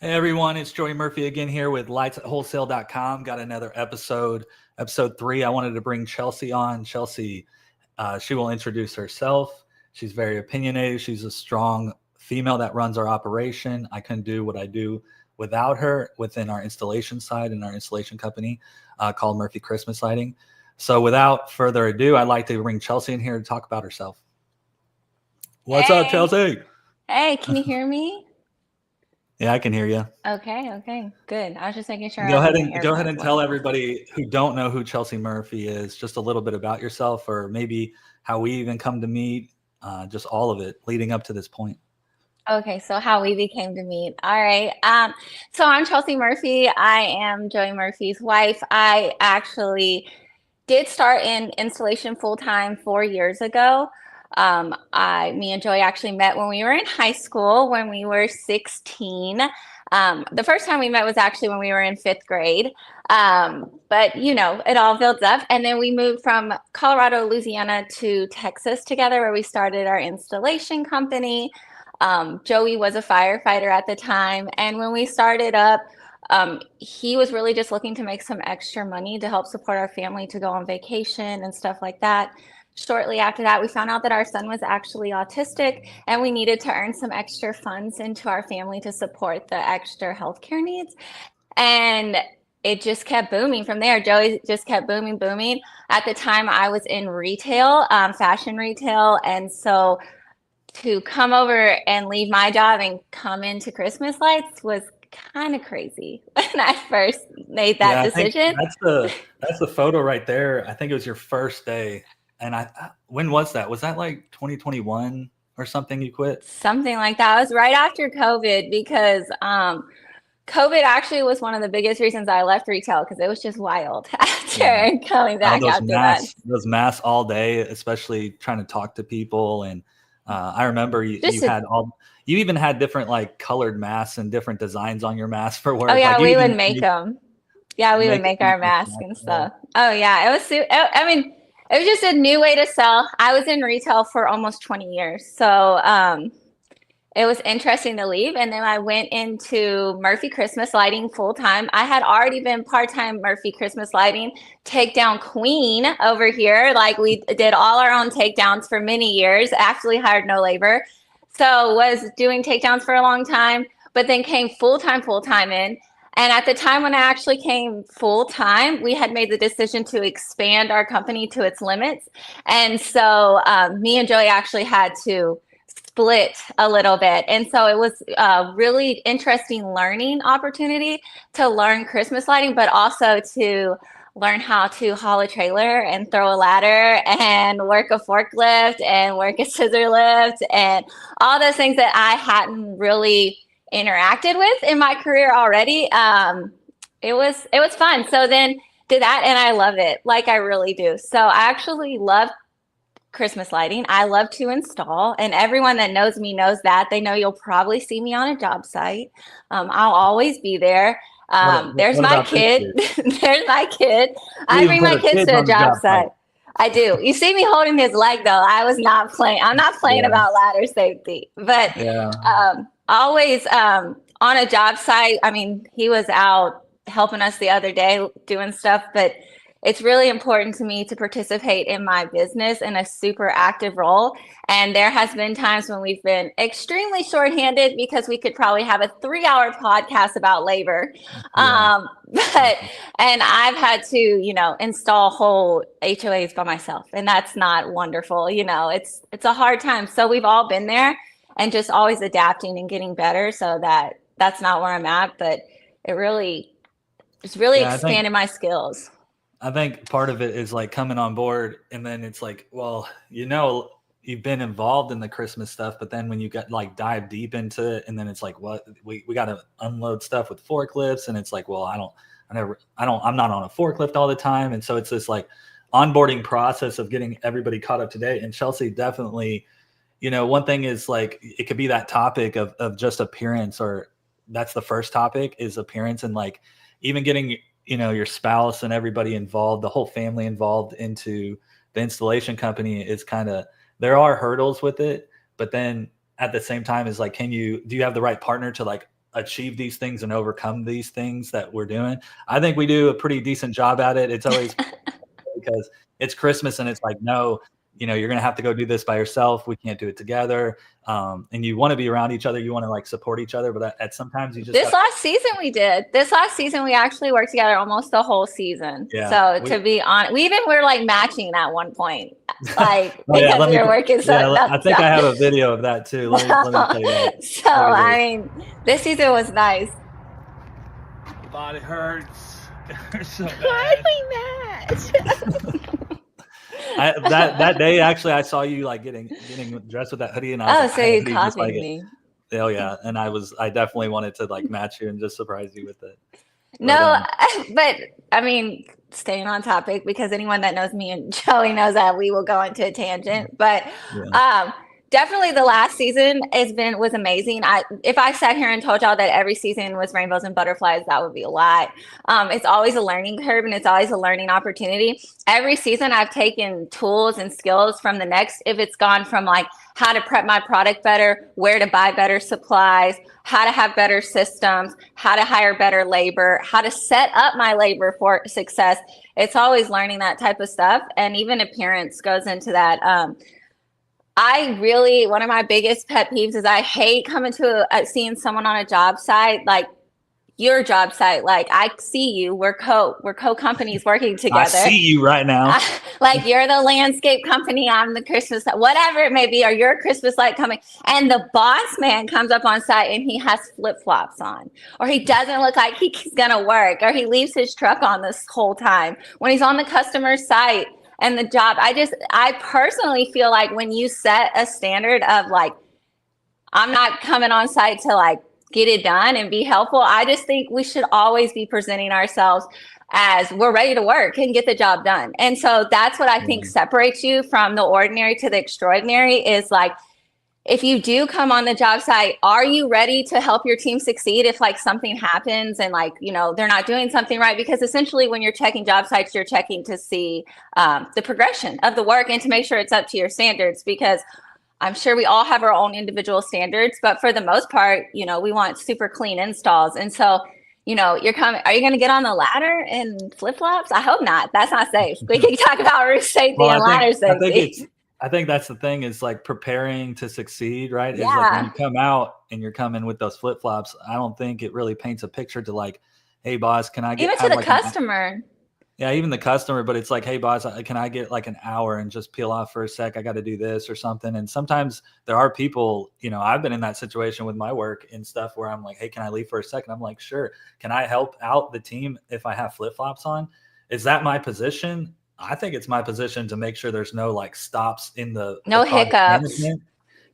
Hey everyone, it's Joey Murphy again here with lightsatwholesale.com. Got another episode 3. I wanted to bring Chelsea on. Chelsea, she will introduce herself. She's very opinionated. She's a strong female that runs our operation. I couldn't do what I do without her within our installation side and our installation company called Murphy Christmas Lighting. So without further ado, I'd like to bring Chelsea in here to talk about herself. What's up, Hey, Chelsea? hey, can you hear me? Yeah, I can hear you. Okay, good. I was just making sure Go I ahead had my and go ahead earbuds and tell working. everybody who don't know who Chelsea Murphy is just a little bit about yourself, or maybe how we even come to meet, just all of it leading up to this point. Okay, so how we became to meet. All right. So I'm Chelsea Murphy. I am Joey Murphy's wife. I actually did start in installation full time 4 years ago. Me and Joey actually met when we were in high school, when we were 16. The first time we met was actually when we were in fifth grade. But it all builds up. And then we moved from Colorado, Louisiana to Texas together, where we started our installation company. Joey was a firefighter at the time. And when we started up, he was really just looking to make some extra money to help support our family to go on vacation and stuff like that. Shortly after that, we found out that our son was actually autistic and we needed to earn some extra funds into our family to support the extra healthcare needs. And it just kept booming from there. Joey just kept booming. At the time, I was in retail, fashion retail. And so to come over and leave my job and come into Christmas lights was kind of crazy when I first made that Yeah, I think decision. that's the photo right there. I think it was your first day, and when was that? Was that like 2021 or something? You quit? Something like that. It was right after COVID because COVID actually was one of the biggest reasons I left retail because it was just wild Yeah. after coming Oh, back after that. those masks all day, especially trying to talk to people. And I remember Just to, you even had different like colored masks and different designs on your mask for oh work. Like yeah, you we would even make them. Yeah, we would make it make our mask yourself. and Yeah. stuff. Oh yeah, it was. I mean, it was just a new way to sell. I was in retail for almost 20 years, so it was interesting to leave. And then I went into Murphy Christmas Lighting full time. I had already been part time Murphy Christmas Lighting takedown queen over here. Like we did all our own takedowns for many years. Actually hired no labor, so was doing takedowns for a long time. But then came full time in. And at the time when I actually came full time, we had made the decision to expand our company to its limits. And so me and Joey actually had to split a little bit. And so it was a really interesting learning opportunity to learn Christmas lighting, but also to learn how to haul a trailer and throw a ladder and work a forklift and work a scissor lift and all those things that I hadn't really interacted with in my career already. It was fun. So then did that and I love it. Like I really do. So I actually love Christmas lighting. I love to install, and everyone that knows me knows that. They know you'll probably see me on a job site. I'll always be there. There's What my about this kid. year? There's my kid. You I even bring put my a kids kid to a on the job job site. site. I do. You see me holding his leg though. I was not playing. I'm not playing Yeah, about ladder safety, but yeah. always on a job site. I mean, he was out helping us the other day doing stuff, but it's really important to me to participate in my business in a super active role. And there has been times when we've been extremely shorthanded because we could probably have a 3 hour podcast about labor. Yeah. But and I've had to, install whole HOAs by myself, and that's not wonderful. It's a hard time. So we've all been there, and just always adapting and getting better. So that's not where I'm at, but it really it's really Yeah, expanded my skills. I think part of it is like coming on board, and then it's like, well, you've been involved in the Christmas stuff, but then when you get like dive deep into it, and then it's like, what we got to unload stuff with forklifts, and it's like, well, I'm not on a forklift all the time, and so it's this like onboarding process of getting everybody caught up to date. And Chelsea definitely, one thing is like it could be that topic of just appearance, or that's the first topic is appearance, and like even getting your spouse and everybody involved, the whole family involved into the installation company is kind of, there are hurdles with it, but then at the same time is like, do you have the right partner to like achieve these things and overcome these things that we're doing. I think we do a pretty decent job at it. It's always because it's Christmas and it's like, no, you know, you're going to have to go do this by yourself. We can't do it together. And you want to be around each other. You want to like support each other. But at sometimes you just. This last season, we actually worked together almost the whole season. Yeah, so to be honest, we even were like matching at one point. Like, because we were working so. I think I have a video of that too. Let me tell you that. So, I mean, this season was nice. Body hurts. So Why are we mad? that day actually I saw you like getting dressed with that hoodie and I was so you copied me. Oh yeah, and I definitely wanted to like match you and just surprise you with it. But I mean, staying on topic, because anyone that knows me and Joey knows that we will go into a tangent. But definitely the last season was amazing. If I sat here and told y'all that every season was rainbows and butterflies, that would be a lot. It's always a learning curve and it's always a learning opportunity. Every season I've taken tools and skills from the next. If it's gone from like how to prep my product better, where to buy better supplies, how to have better systems, how to hire better labor, how to set up my labor for success. It's always learning that type of stuff. And even appearance goes into that. One of my biggest pet peeves is I hate coming to seeing someone on a job site, like your job site. Like, I see you, we're co-companies working together. I see you right now. Like, you're the landscape company, I'm the Christmas, whatever it may be, or your Christmas light coming. And the boss man comes up on site and he has flip-flops on, or he doesn't look like he's gonna work, or he leaves his truck on this whole time when he's on the customer site. And the job, I personally feel like when you set a standard of like, I'm not coming on site to like get it done and be helpful. I just think we should always be presenting ourselves as we're ready to work and get the job done. And so that's what I think separates you from the ordinary to the extraordinary is like, if you do come on the job site, are you ready to help your team succeed if like something happens and like, you know, they're not doing something right? Because essentially when you're checking job sites, you're checking to see the progression of the work and to make sure it's up to your standards, because I'm sure we all have our own individual standards, but for the most part, you know, we want super clean installs. And so, you know, are you going to get on the ladder in flip-flops? I hope not. That's not safe. We can talk about roof safety and ladder safety. I think that's the thing is like preparing to succeed, right? Is like when you come out and you're coming with those flip-flops, I don't think it really paints a picture to like, hey boss, can I get even to the customer? Yeah, even the customer, but it's like, hey boss, can I get like an hour and just peel off for a sec? I got to do this or something. And sometimes there are people, you know, I've been in that situation with my work and stuff where I'm like, hey, can I leave for a second? I'm like, sure. Can I help out the team if I have flip-flops on? Is that my position? I think it's my position to make sure there's no like stops in the hiccups. Management.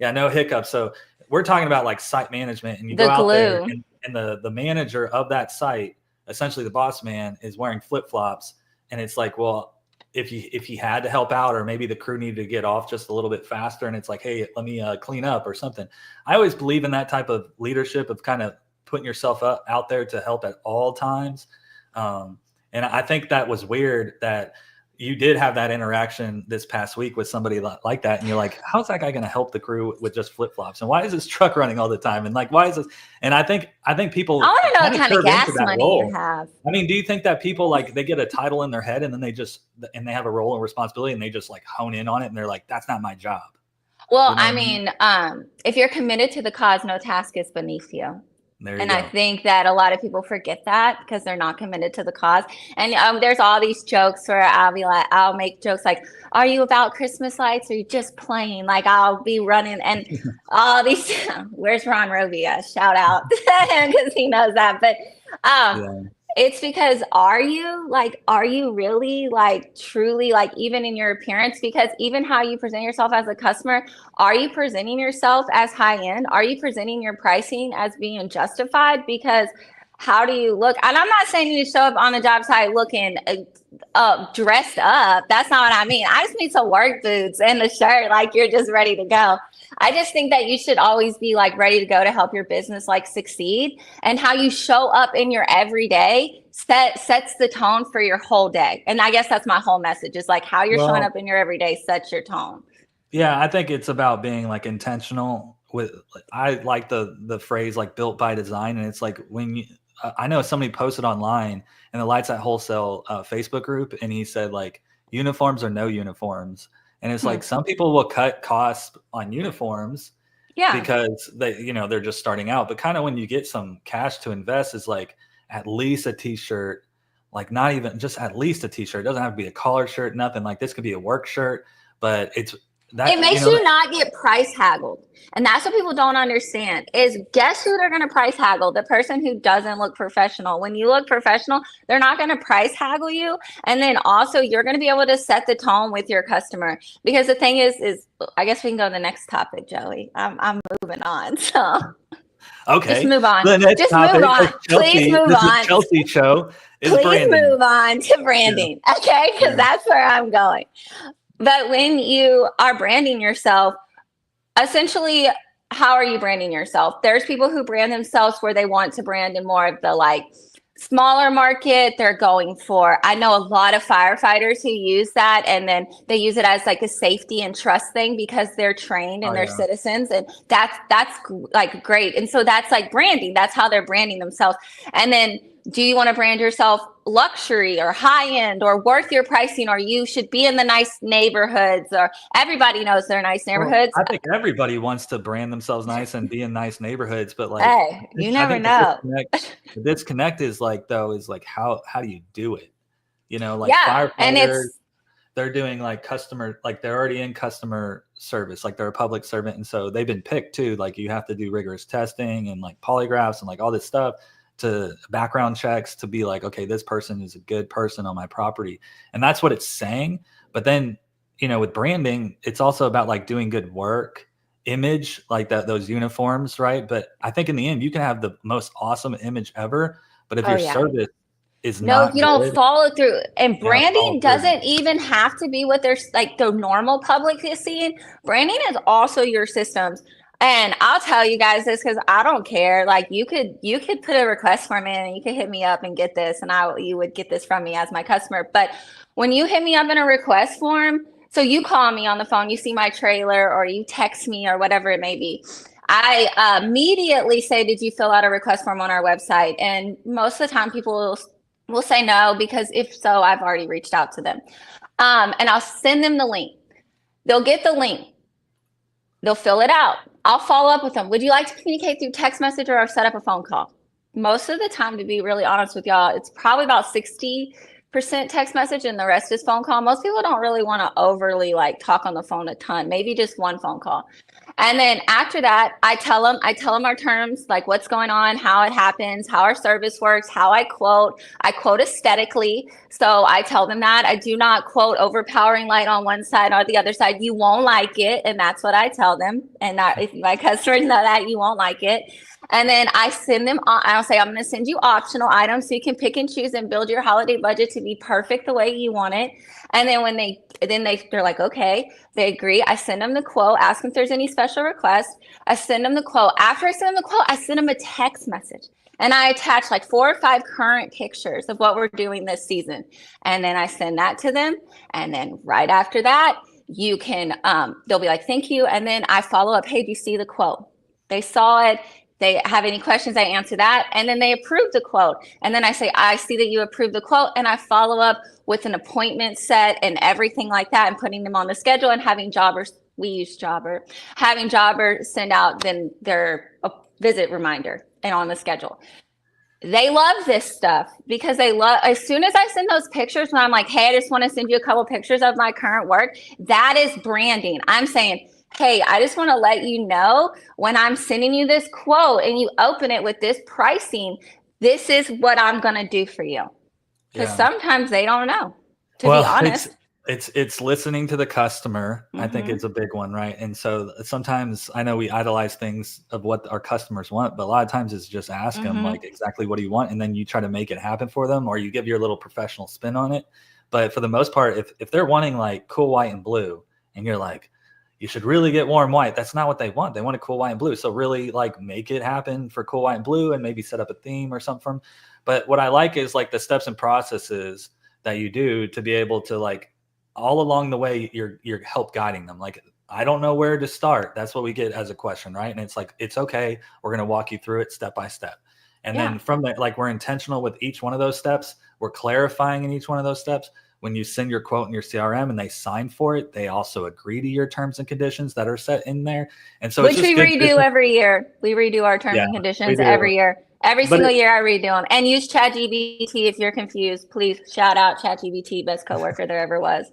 Yeah, no hiccups. So we're talking about like site management, and you go out there and the manager of that site, essentially the boss man, is wearing flip-flops, and it's like, well, if he had to help out, or maybe the crew needed to get off just a little bit faster, and it's like, hey, let me clean up or something. I always believe in that type of leadership of kind of putting yourself out there to help at all times. And I think that was weird that you did have that interaction this past week with somebody like that. And you're like, how's that guy going to help the crew with just flip-flops? And why is this truck running all the time? And like, why is this? And I think people, I want to know what kind of gas money you have. I mean, do you think that people like, they get a title in their head and then they have a role and responsibility and they just like hone in on it and they're like, that's not my job. Well, you know I mean, if you're committed to the cause, no task is beneath you. And I think that a lot of people forget that because they're not committed to the cause. And there's all these jokes where I'll make jokes like, are you about Christmas lights? Or are you just playing? Like I'll be running and all these, where's Ron Rovia? Shout out because he knows that. But it's because are you really like truly like even in your appearance? Because even how you present yourself as a customer, are you presenting yourself as high end? Are you presenting your pricing as being justified? Because how do you look? And I'm not saying you show up on the job site looking dressed up. That's not what I mean. I just need some work boots and a shirt, like you're just ready to go. I just think that you should always be like ready to go to help your business like succeed. And how you show up in your everyday sets the tone for your whole day. And I guess that's my whole message is like how you're showing up in your everyday sets your tone. Yeah, I think it's about being like intentional I like the phrase like built by design, and it's like when you, I know somebody posted online in the Lights at Wholesale Facebook group, and he said like uniforms or no uniforms, and it's like some people will cut costs on uniforms because they're just starting out, but kind of when you get some cash to invest is like at least a t-shirt, like not even just at least a t-shirt. It doesn't have to be a collared shirt, nothing. Like this could be a work shirt, but it's that it makes you not get price haggled. And that's what people don't understand is guess who they're going to price haggle? The person who doesn't look professional. When you look professional, they're not going to price haggle you. And then also you're going to be able to set the tone with your customer, because the thing is I guess we can go to the next topic, Joey. I'm moving on. So okay. Just move on. Just move on. Please move on. Chelsea show is Please branding. move on to branding. Yeah. Okay. Because that's where I'm going. But when you are branding yourself, essentially, how are you branding yourself? There's people who brand themselves where they want to brand in more of the like smaller market. They're going for, I know a lot of firefighters who use that, and then they use it as like a safety and trust thing because they're trained and they're citizens, and that's like great. And so that's like branding. That's how they're branding themselves. And then do you want to brand yourself luxury or high end or worth your pricing, or you should be in the nice neighborhoods, or everybody knows they're nice neighborhoods? Well, I think everybody wants to brand themselves nice and be in nice neighborhoods, but like, hey, you never know. The disconnect is like, though, is like, how do you do it? Like firefighters, and they're doing like customer, like they're already in customer service, like they're a public servant. And so they've been picked too. Like you have to do rigorous testing and like polygraphs and like all this stuff, to background checks, to be like, okay, this person is a good person on my property. And that's what it's saying. But then, with branding, it's also about like doing good work, image, like those uniforms, right? But I think in the end, you can have the most awesome image ever, but if your service is not you don't follow through. And branding doesn't even have to be what there's like the normal public is seeing. Branding is also your systems. And I'll tell you guys this because I don't care. Like you could put a request form in and you could hit me up and get this, and you would get this from me as my customer. But when you hit me up in a request form, so you call me on the phone, you see my trailer, or you text me or whatever it may be, I immediately say, did you fill out a request form on our website? And most of the time people will say no, because if so, I've already reached out to them. And I'll send them the link. They'll get the link. They'll fill it out. I'll follow up with them. Would you like to communicate through text message or set up a phone call? Most of the time, to be really honest with y'all, it's probably about 60% text message and the rest is phone call. Most people don't really want to overly like talk on the phone a ton, maybe just one phone call. And then after that, I tell them our terms, like what's going on, how it happens, how our service works, how I quote aesthetically. So I tell them that I do not quote overpowering light on one side or the other side. You won't like it. And that's what I tell them. And if my customers know that, you won't like it. And then I send them, I'll say, I'm going to send you optional items so you can pick and choose and build your holiday budget to be perfect the way you want it. And then when they're like, okay, they agree. I send them the quote, ask them if there's any special requests. I send them the quote. After I send them the quote, I send them a text message. And I attach like 4 or 5 current pictures of what we're doing this season. And then I send that to them. And then right after that, you can, they'll be like, thank you. And then I follow up, hey, do you see the quote? They saw it. They have any questions, I answer that. And then they approve the quote. And then I say, I see that you approved the quote. And I follow up with an appointment set and everything like that, and putting them on the schedule and having jobbers, we use Jobber, having jobbers send out then their visit reminder and on the schedule. They love this stuff because as soon as I send those pictures, when I'm like, hey, I just want to send you a couple pictures of my current work, that is branding. I'm saying, hey, I just want to let you know when I'm sending you this quote and you open it with this pricing, this is what I'm going to do for you. Because sometimes they don't know, to be honest. It's listening to the customer. I think it's a big one, right? And so sometimes I know we idolize things of what our customers want, but a lot of times it's just ask them like exactly what do you want, and then you try to make it happen for them, or you give your little professional spin on it. But for the most part, if they're wanting like cool white and blue, and you're like, you should really get warm white, that's not what they want. They want a cool white and blue. So really like make it happen for cool white and blue, and maybe set up a theme or something for them. But what I like is like the steps and processes that you do to be able to like all along the way, you're help guiding them. Like I don't know where to start. That's what we get as a question, right? And it's like, it's okay. We're going to walk you through it step by step. And then from that, like, we're intentional with each one of those steps. We're clarifying in each one of those steps. When you send your quote in your CRM and they sign for it, they also agree to your terms and conditions that are set in there. And so which we redo every year. We redo our terms and conditions every year. Every single year I redo them. And use ChatGPT if you're confused. Please shout out ChatGPT, best coworker there ever was.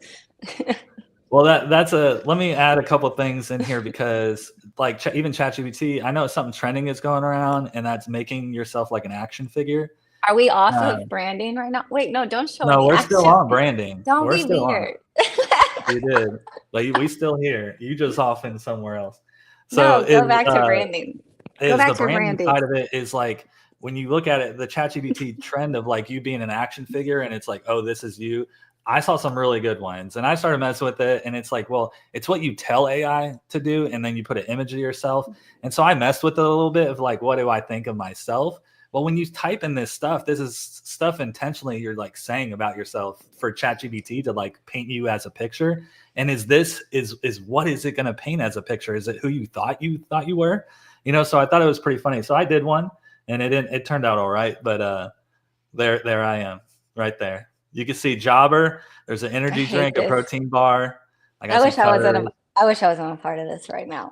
Well, let me add a couple of things in here, because like even ChatGPT, I know something trending is going around, and that's making yourself like an action figure. Are we off of branding right now? Wait, no, don't show me. No, we're still on branding. Don't we're be still weird. We did. Like, we still here. You just off in somewhere else. So go back to branding. Go back to branding side of it is like, when you look at it, the ChatGPT trend of like you being an action figure, and it's like, oh, this is you. I saw some really good ones, and I started messing with it, and it's like, well, it's what you tell AI to do, and then you put an image of yourself. And so I messed with it a little bit of like, what do I think of myself? Well, when you type in this is stuff intentionally you're like saying about yourself for ChatGPT to like paint you as a picture. And is what is it going to paint as a picture? Is it who you thought you were? So I thought it was pretty funny. So I did one, and it turned out all right. But there I am right there. You can see Jobber. There's an energy drink, a protein bar. I wish I wasn't a part of this right now.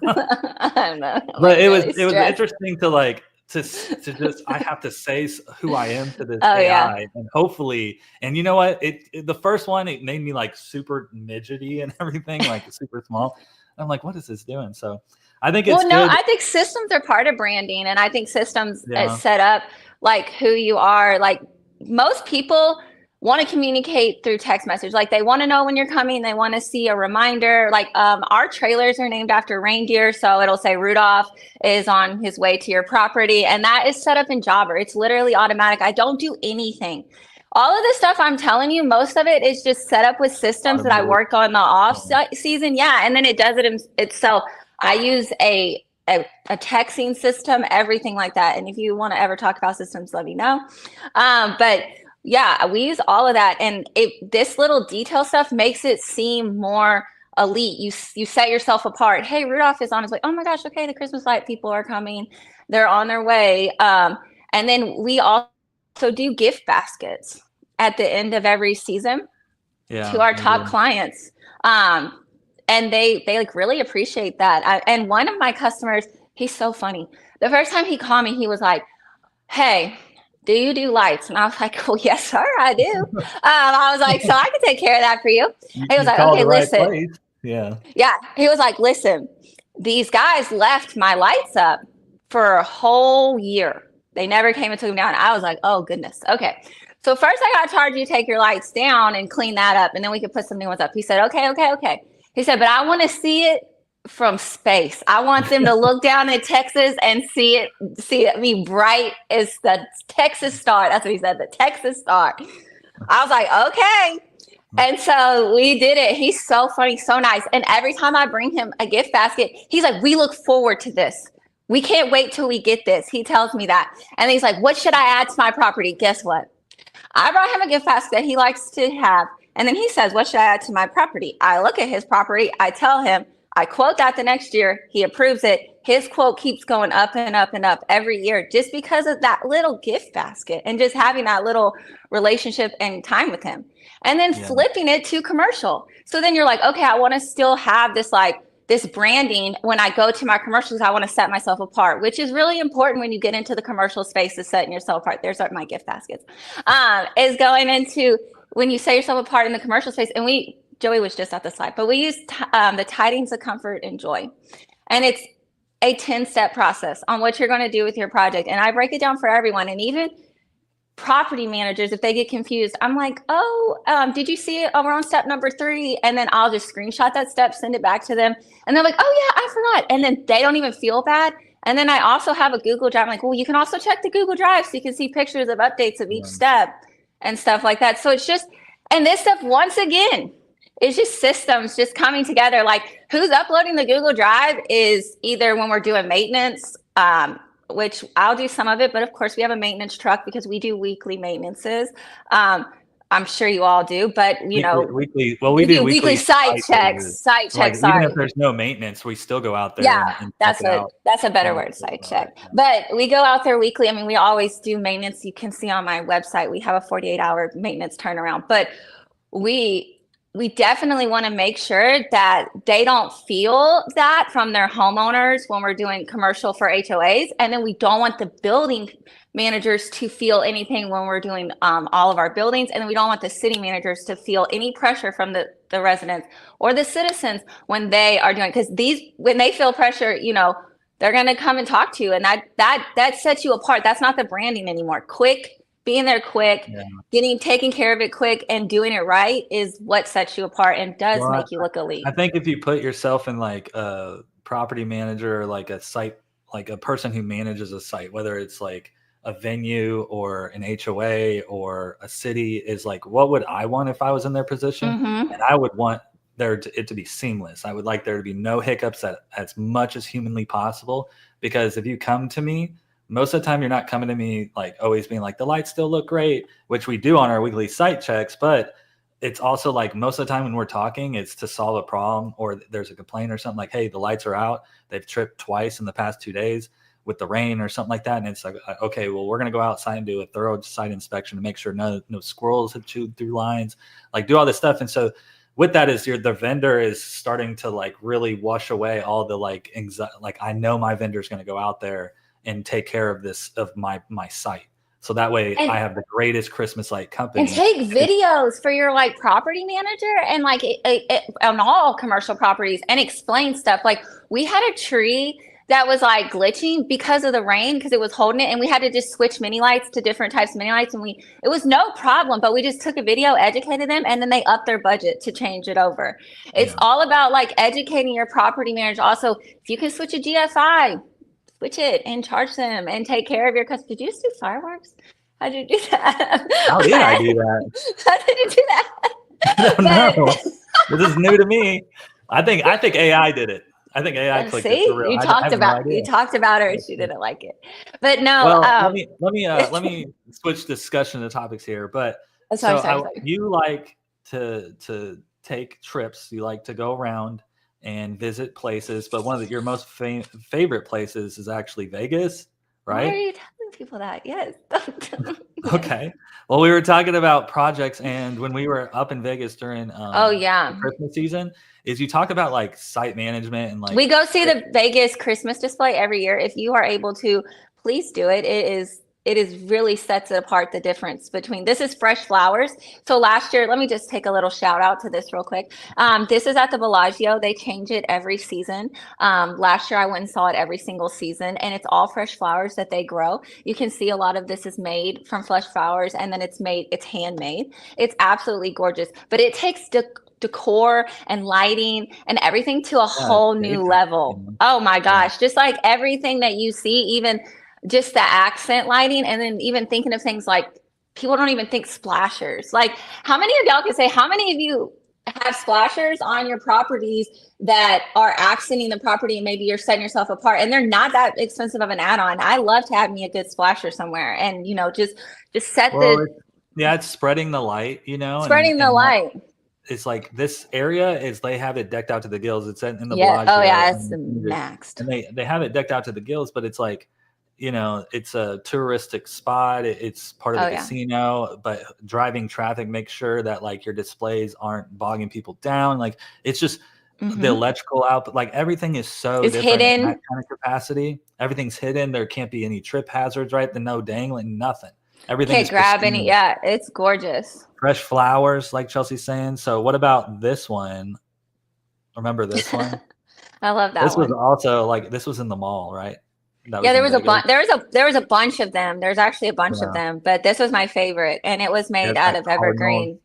I don't know. But it was interesting to like to just I have to say who I am to this AI, and hopefully, and you know what? The first one, it made me like super midgety and everything, like super small. I'm like, what is this doing? So I think it's good. I think systems are part of branding, and I think systems set up like who you are. Like, most people want to communicate through text message. Like, they want to know when you're coming. They want to see a reminder. Like, our trailers are named after reindeer. So it'll say Rudolph is on his way to your property. And that is set up in Jobber. It's literally automatic. I don't do anything. All of this stuff I'm telling you, most of it is just set up with systems that I work on the off season. Yeah. And then it does it itself. I use a texting system, everything like that. And if you want to ever talk about systems, let me know. But yeah, we use all of that. And this little detail stuff makes it seem more elite. You set yourself apart. Hey, Rudolph is on his way. Oh my gosh, okay, the Christmas light people are coming. They're on their way. And then we also do gift baskets at the end of every season to our top clients. And they like really appreciate that. And one of my customers, he's so funny. The first time he called me, he was like, hey, do you do lights? And I was like, well, yes, sir, I do. I was like, so I can take care of that for you. He was like, okay, listen. Yeah. He was like, listen, these guys left my lights up for a whole year. They never came and took them down. I was like, oh, goodness. Okay. So first I got to charge you to take your lights down and clean that up, and then we could put some new ones up. He said, okay. He said, but I want to see it from space. I want them to look down at Texas and see it be bright as the Texas star. That's what he said, the Texas star. I was like, okay. And so we did it. He's so funny, so nice. And every time I bring him a gift basket, he's like, we look forward to this. We can't wait till we get this. He tells me that. And he's like, what should I add to my property? Guess what? I brought him a gift basket that he likes to have. And then he says, what should I add to my property? I look at his property. I tell him, I quote that the next year. He approves it. His quote keeps going up and up and up every year just because of that little gift basket and just having that little relationship and time with him. And then flipping it to commercial. So then you're like, okay, I want to still have this this branding when I go to my commercials. I want to set myself apart, which is really important when you get into the commercial space, is setting yourself apart. There's my gift baskets. Is going into when you set yourself apart in the commercial space. And Joey was just at the slide, but we use the tidings of comfort and joy. And it's a 10-step process on what you're going to do with your project. And I break it down for everyone. And even property managers, if they get confused, I'm like, did you see it? Oh, we're on step number 3. And then I'll just screenshot that step, send it back to them. And they're like, oh yeah, I forgot. And then they don't even feel bad. And then I also have a Google Drive. I'm like, well, you can also check the Google Drive so you can see pictures of updates of each step and stuff like that. So it's just, and this stuff, once again, it's just systems just coming together. Like, who's uploading the Google Drive is either when we're doing maintenance, which I'll do some of it, but of course we have a maintenance truck because we do weekly maintenances. I'm sure you all do, but you know, weekly. Well, we do weekly site checks. Site checks. Even Sorry. if there's no maintenance, we still go out there. Yeah, and that's check it out. that's a better word, site check. But we go out there weekly. I mean, we always do maintenance. You can see on my website, we have a 48-hour maintenance turnaround. But we definitely want to make sure that they don't feel that from their homeowners when we're doing commercial for HOAs. And then we don't want the building managers to feel anything when we're doing all of our buildings. And then we don't want the city managers to feel any pressure from the residents or the citizens when they are doing, because when they feel pressure, you know, they're going to come and talk to you. And that sets you apart. That's not the branding anymore. Quick, being there quick, taking care of it quick and doing it right is what sets you apart and does make you look elite. I think if you put yourself in like a property manager or like a site, like a person who manages a site, whether it's like a venue or an HOA or a city, is like, what would I want if I was in their position? And I would want it to be seamless. I would like there to be no hiccups as much as humanly possible, because if you come to me, most of the time you're not coming to me like always being like, the lights still look great, which we do on our weekly site checks. But it's also like most of the time when we're talking, it's to solve a problem or there's a complaint or something like, hey, the lights are out. They've tripped twice in the past 2 days with the rain or something like that. And it's like, okay, well, we're going to go outside and do a thorough site inspection to make sure no squirrels have chewed through lines, like do all this stuff. And so with that is the vendor is starting to like really wash away all the like anxiety. Like, I know my vendor is going to go out there and take care of this, of my site. So that way I have the greatest Christmas light company. And take videos for your like property manager and like on all commercial properties and explain stuff. Like we had a tree that was like glitching because of the rain, because it was holding it. And we had to just switch mini lights to different types of mini lights. And it was no problem, but we just took a video, educated them, and then they upped their budget to change it over. It's all about like educating your property manager. Also, if you can switch a GFI, switch it and charge them and take care of your customers. Did you just do fireworks? How did you do that? How did I do that? How did you do that? I don't know. This is new to me. I think AI did it. I think AI clicked it for real. You talked about her and she didn't like it. But no. Well, let me switch discussion to topics here. But sorry. You like to take trips. You like to go around and visit places, but one of your most favorite places is actually Vegas, right? Why are you telling people that? Yes. Okay. Well, we were talking about projects, and when we were up in Vegas during the Christmas season, is you talk about like site management and like, we go see the Vegas Christmas display every year. If you are able to, please do it. It is really sets it apart, the difference between, this is fresh flowers. So last year, let me just take a little shout out to this real quick. This is at the Bellagio. They change it every season. Last year I went and saw it every single season, and it's all fresh flowers that they grow. You can see a lot of this is made from fresh flowers, and then it's handmade. It's absolutely gorgeous, but it takes decor and lighting and everything to a whole new level. Oh my gosh. Just like everything that you see, even just the accent lighting, and then even thinking of things like, people don't even think splashers. Like, how many of y'all can say, how many of you have splashers on your properties that are accenting the property and maybe you're setting yourself apart, and they're not that expensive of an add-on? I love to have me a good splasher somewhere, and just set it's spreading the light, spreading the light. It's like this area they have it decked out to the gills. It's in the Bellagio. Oh yeah, it's maxed. And they have it decked out to the gills, but it's like, it's a touristic spot. It's part of the casino, but driving traffic, make sure that like your displays aren't bogging people down. Like, it's just the electrical output, like everything is different hidden in that kind of capacity. Everything's hidden. There can't be any trip hazards, right? No dangling, nothing. Everything can't grab pristine. Any. Yeah, it's gorgeous. Fresh flowers, like Chelsea's saying. So what about this one? Remember this one? I love that. This was also like, this was in the mall, right? There was a bunch. There was a bunch of them. There's actually a bunch of them, but this was my favorite, and it was made out of evergreen.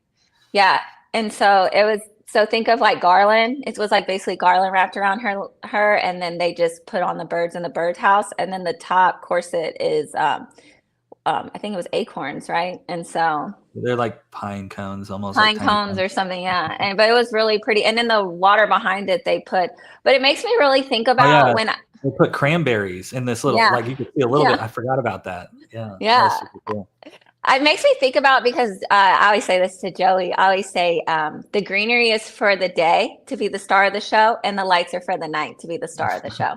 Yeah, and so it was. So think of like garland. It was like basically garland wrapped around her, and then they just put on the birds in the birdhouse, and then the top corset is, I think it was acorns, right? And so they're like pine cones, almost pine cones or something, yeah. But it was really pretty, and then the water behind it they put. But it makes me really think about when. They put cranberries in this little, like you could see a little bit. I forgot about that. Yeah. Yeah. Super cool. It makes me think about, because I always say this to Joey. I always say the greenery is for the day to be the star of the show, and the lights are for the night to be the star of the show.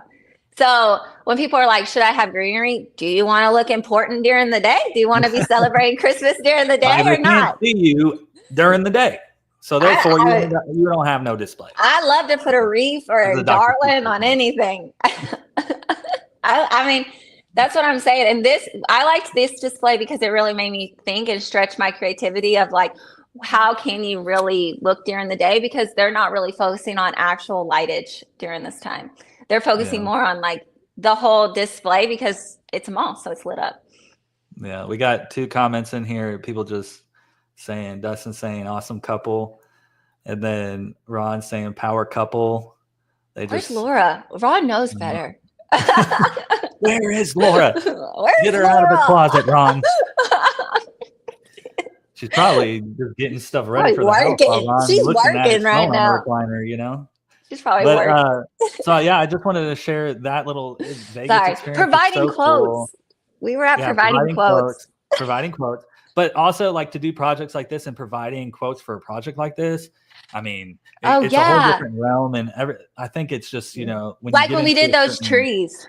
So when people are like, should I have greenery? Do you want to look important during the day? Do you want to be celebrating Christmas during the day or not? See you during the day. So therefore, you don't have no display. I love to put a wreath or a garland on anything. I mean, that's what I'm saying. And I liked this display because it really made me think and stretch my creativity of like, how can you really look during the day? Because they're not really focusing on actual lightage during this time. They're focusing more on like the whole display because it's a mall, so it's lit up. Yeah, we got 2 comments in here. People just saying, Dustin saying awesome couple, and then Ron saying power couple. Where's Laura? Ron knows better. Where is Laura? Get her out of the closet, Ron. She's probably just getting stuff ready for the house. She's working right now. Recliner, you know. She's probably working. So yeah, I just wanted to share that little Vegas experience. Providing quotes. Cool. We were at providing quotes. Providing quotes. But also, like, to do projects like this and providing quotes for a project like this, I mean, it's a whole different realm. And I think it's just, you know, when we did those trees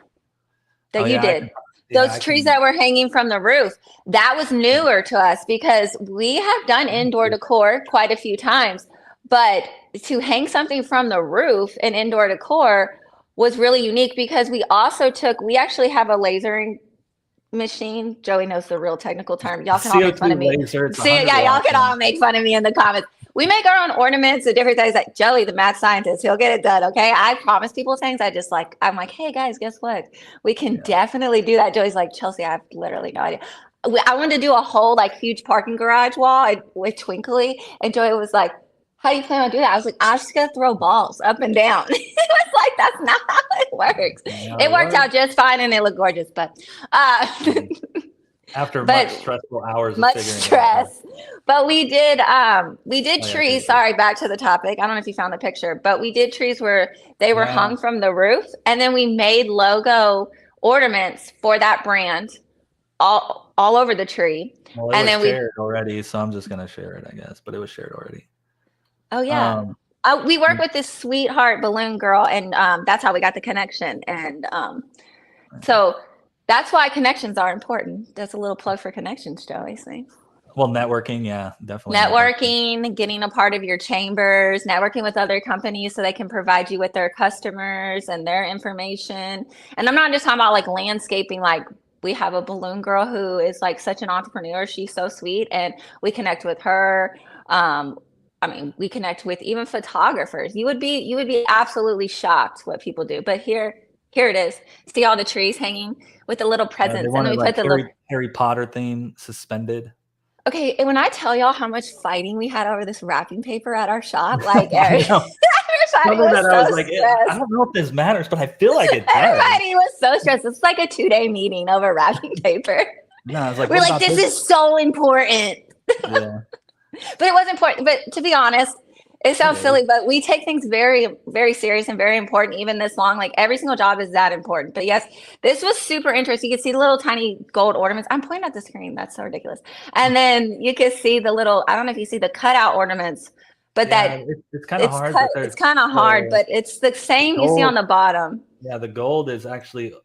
that you did, those trees that were hanging from the roof, that was newer to us because we have done indoor decor quite a few times. But to hang something from the roof in indoor decor was really unique because we actually have a lasering machine. Joey knows the real technical term. Y'all can all make fun of me. Y'all can all make fun of me in the comments. We make our own ornaments and different things. Like Joey, the math scientist, he'll get it done. Okay, I promise people things. I'm like, hey guys, guess what? We can definitely do that. Joey's like, Chelsea, I have literally no idea. I wanted to do a whole like huge parking garage wall with twinkly, and Joey was like, how do you plan on doing that? I was like, I'm just gonna throw balls up and down. It was like, that's not how it works. It worked out just fine and it looked gorgeous, but after much stressful hours, much stress. But we did trees. Sorry, back to the topic. I don't know if you found the picture, but we did trees where they were hung from the roof, and then we made logo ornaments for that brand all over the tree. Well, and then we shared already, so I'm just gonna share it, I guess. But it was shared already. Oh yeah. We work with this sweetheart balloon girl, and that's how we got the connection. And so that's why connections are important. That's a little plug for connections, Joey. See? Well, networking, yeah, definitely. Networking, getting a part of your chambers, networking with other companies so they can provide you with their customers and their information. And I'm not just talking about like landscaping. Like, we have a balloon girl who is like such an entrepreneur. She's so sweet, and we connect with her. I mean, we connect with even photographers. You would be absolutely shocked what people do. But here it is. See all the trees hanging with the little presents, and then we put the Harry Potter theme suspended. Okay, and when I tell y'all how much fighting we had over this wrapping paper at our shop, like everybody I don't know if this matters, but I feel like it does. Everybody was so stressed. It's like a 2-day meeting over wrapping paper. No, I was like, we're like, this is so important. Yeah. But it was important. But to be honest, it sounds silly, but we take things very, very serious and very important, even this long. Like, every single job is that important. But yes, this was super interesting. You can see the little tiny gold ornaments. I'm pointing at the screen. That's so ridiculous. And then you can see the little, I don't know if you see the cutout ornaments, but it's kind of hard. It's kind of hard, but it's the same you see on the bottom. Yeah, the gold is actually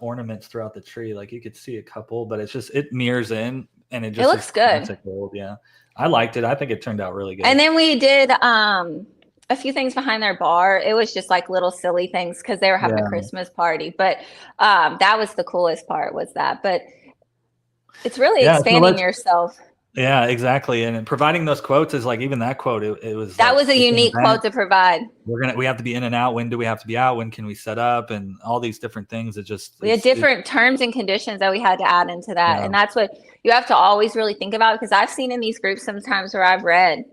ornaments throughout the tree. Like, you could see a couple, but it mirrors in, and it looks good. Gold, yeah. I liked it. I think it turned out really good. And then we did a few things behind their bar. It was just like little silly things because they were having a Christmas party. But that was the coolest part, was that. But it's really expanding yourself. Yeah, exactly. And providing those quotes is like, even that quote, it was a unique quote to provide. We have to be in and out. When do we have to be out? When can we set up? And all these different things. We had different terms and conditions that we had to add into that. And that's what you have to always really think about, because I've seen in these groups sometimes where I've read,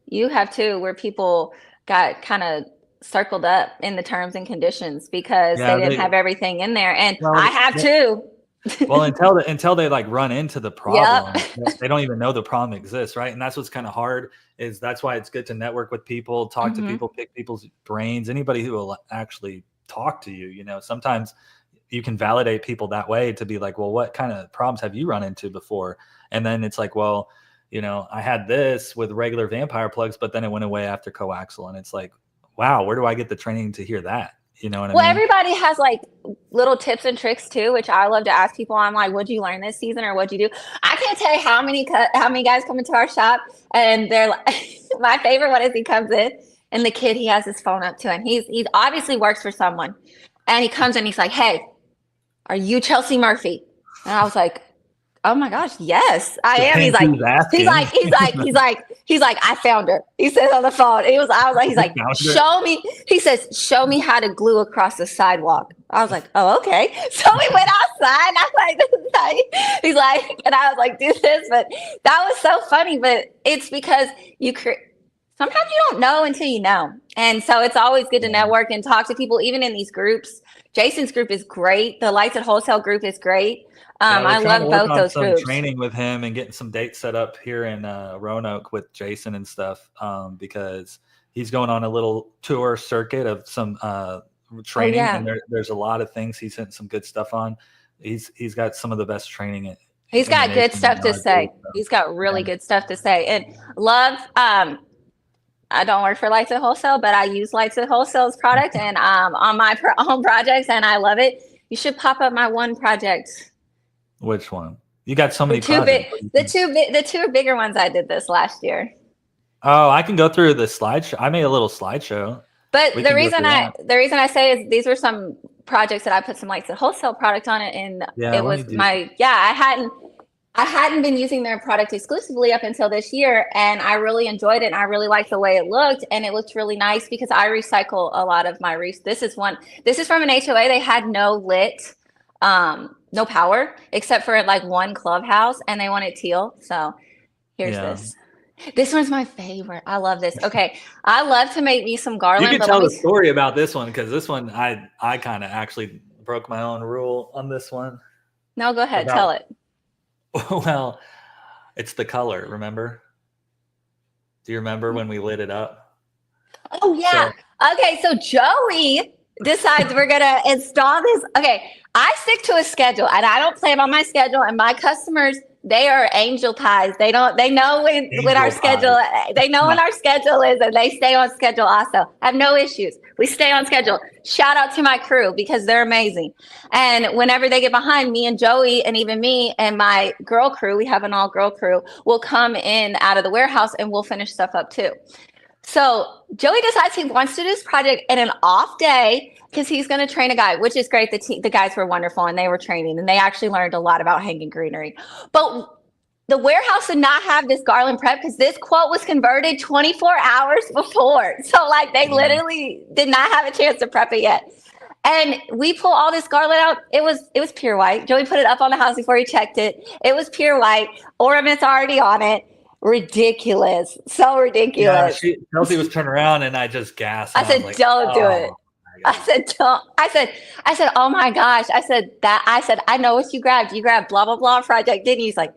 you have too, where people got kind of circled up in the terms and conditions because they didn't have everything in there. And I have too. Well, until they like run into the problem, they don't even know the problem exists, right? And that's what's kind of hard. That's why it's good to network with people, talk to people, pick people's brains. Anybody who will actually talk to you. You know, sometimes you can validate people that way to be like, well, what kind of problems have you run into before? And then it's like, well, you know, I had this with regular vampire plugs, but then it went away after coaxial. And it's like, wow, where do I get the training to hear that? You know what I mean? Well, everybody has like little tips and tricks too, which I love to ask people. I'm like, what'd you learn this season, or what'd you do? I can't tell you how many guys come into our shop, and they're like, my favorite one is he comes in and the kid, he has his phone up to him. He's obviously works for someone, and he comes in, he's like, hey, are you Chelsea Murphy? And I was like, oh my gosh, yes, I am. He's like, I found her. He says on the phone. I was like, he's like, show me. He says, show me how to glue across the sidewalk. I was like, oh, okay. So we went outside. And I'm like, this is how he's like, and I was like, do this. But that was so funny. But it's because sometimes you don't know until you know. And so it's always good to network and talk to people, even in these groups. Jason's group is great. The Lights at Wholesale group is great. I love both those groups. Training with him and getting some dates set up here in Roanoke with Jason and stuff, because he's going on a little tour circuit of some training, and there's a lot of things he's hitting some good stuff on. He's got some of the best training. He's got good stuff to say. He's got really good stuff to say, and love. I don't work for Lights at Wholesale, but I use Lights at Wholesale's product and on my own projects, and I love it. You should pop up my one project. Which one? You got so many projects. The two bigger ones I did this last year. Oh, I can go through the slideshow. I made a little slideshow. But the reason I say is these were some projects that I put some Lights at Wholesale product on it, and it was I hadn't been using their product exclusively up until this year, and I really enjoyed it, and I really liked the way it looked, and it looked really nice because I recycle a lot of my This is from an HOA. They had no lit, no power except for like one clubhouse, and they wanted teal. So here's this. This one's my favorite. I love this. Okay, I love to make me some garland. You can tell the story about this one, because this one I kind of actually broke my own rule on this one. No, go ahead, tell it. Well, it's the color. Remember? Do you remember when we lit it up? Oh yeah. Okay, so Joey decides we're gonna install this. Okay, I stick to a schedule, and I don't play by my schedule. And my customers, they are angel pies. They know when our schedule. They know when our schedule is, and they stay on schedule. Also, I have no issues. We stay on schedule. Shout out to my crew because they're amazing. And whenever they get behind me and Joey, and even me and my girl crew, we have an all girl crew, will come in out of the warehouse and we'll finish stuff up too. So Joey decides he wants to do this project in an off day because he's going to train a guy, which is great. The guys were wonderful, and they were training, and they actually learned a lot about hanging greenery. But the warehouse did not have this garland prep because this quote was converted 24 hours before. So like they literally did not have a chance to prep it yet. And we pull all this garland out. It was pure white. Joey put it up on the house before he checked it. It was pure white. Ornaments already on it. Ridiculous. So ridiculous. Yeah, Chelsea was turning around, and I just gasped. I said, don't do it. I said, don't. I said, oh my gosh. I said, I know what you grabbed. You grabbed blah, blah, blah project, didn't you? He's like,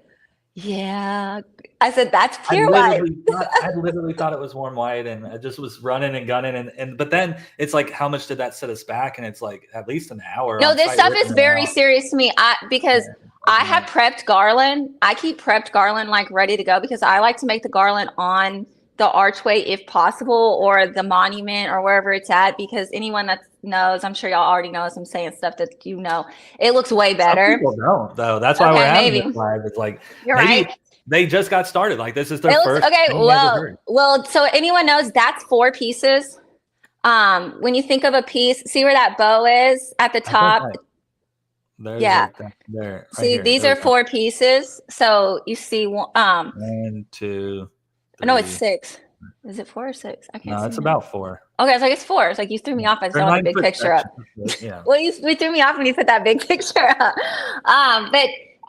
yeah. I said, that's pure white. I literally thought it was warm white, and I just was running and gunning. But then it's like, how much did that set us back? And it's like at least an hour. No, this stuff is very serious to me. Because I have prepped garland. I keep prepped garland like ready to go because I like to make the garland on the archway if possible, or the monument, or wherever it's at, because anyone that knows, I'm sure y'all already know as I'm saying stuff that you know, it looks way better. Some people don't, though. That's why we're having this live. It's like, you're right. They just got started. Like, this is their first. Okay, well, so anyone knows that's 4 pieces. When you think of a piece, see where that bow is at the top. There. See, these are 4 pieces. So you see 1, 2. No, it's 6. Is it 4 or 6? I can't. No, it's about 4. Okay, it's like it's 4. It's like you threw me off. I saw the big picture up. Yeah. Well, you threw me off when you put that big picture up.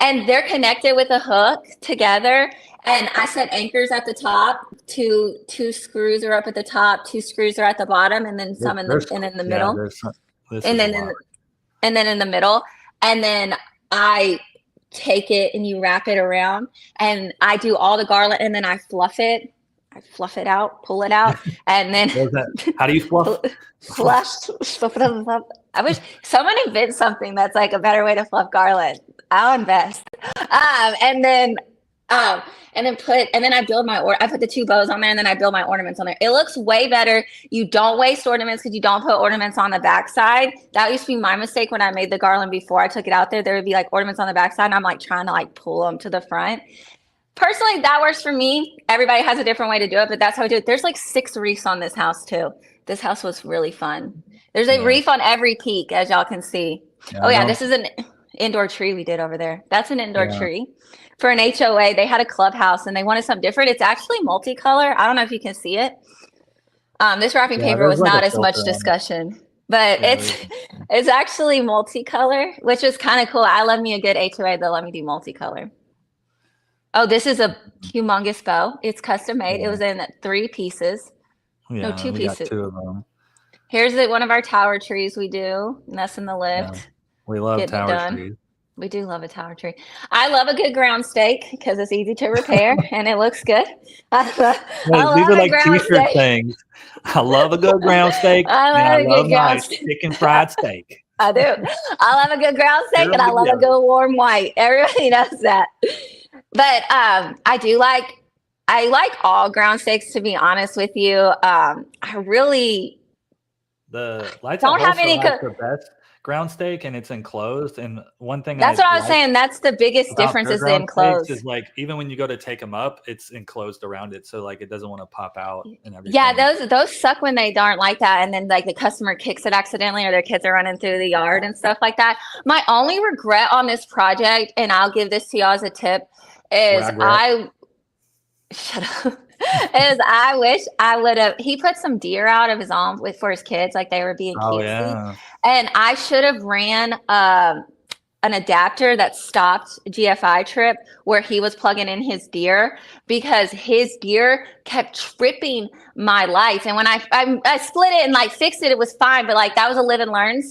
And they're connected with a hook together. And I set anchors at the top. Two screws are up at the top. 2 screws are at the bottom, and then some in the middle. And then in the middle. And then I take it and you wrap it around, and I do all the garland, and then I fluff it out, pull it out, and then how do you fluff? Fluff it up. I wish someone invents something that's like a better way to fluff garland. I'll invest. And then I build I put the 2 bows on there, and then I build my ornaments on there. It looks way better. You don't waste ornaments because you don't put ornaments on the backside. That used to be my mistake when I made the garland before I took it out there. There would be like ornaments on the backside, and I'm like trying to like pull them to the front. Personally, that works for me. Everybody has a different way to do it, but that's how I do it. There's like 6 reefs on this house too. This house was really fun. There's a reef on every peak, as y'all can see. This is an indoor tree we did over there. That's an indoor tree. For an HOA, they had a clubhouse and they wanted something different. It's actually multicolor. I don't know if you can see it. This wrapping paper was like not as much discussion, but it's actually multicolor, which is kind of cool. I love me a good HOA that let me do multicolor. Oh, this is a humongous bow. It's custom made. It was in 3 pieces. Yeah, no, 2 pieces. Got 2 of them. Here's one of our tower trees we do. And that's in the lift. Yeah. We love tower trees. We do love a tower tree. I love a good ground stake because it's easy to repair and it looks good. These are like t-shirt things. I love a good ground steak. I love my chicken fried steak. I do. I love a good ground steak and I love a good warm white. Everybody knows that. But I like all ground steaks, to be honest with you. I really don't have any the best ground steak, and it's enclosed. And one thing that's what I was saying. That's the biggest difference is the enclosed. Is like even when you go to take them up, it's enclosed around it, so like it doesn't want to pop out and everything. Yeah, those suck when they aren't like that, and then like the customer kicks it accidentally, or their kids are running through the yard and stuff like that. My only regret on this project, and I'll give this to y'all as a tip, is I wish I would have. He put some deer out of his own for his kids, like they were being cutesy. And I should have ran an adapter that stopped GFI trip where he was plugging in his deer, because his deer kept tripping my lights. And when I split it and like fixed it, it was fine. But like that was a live and learn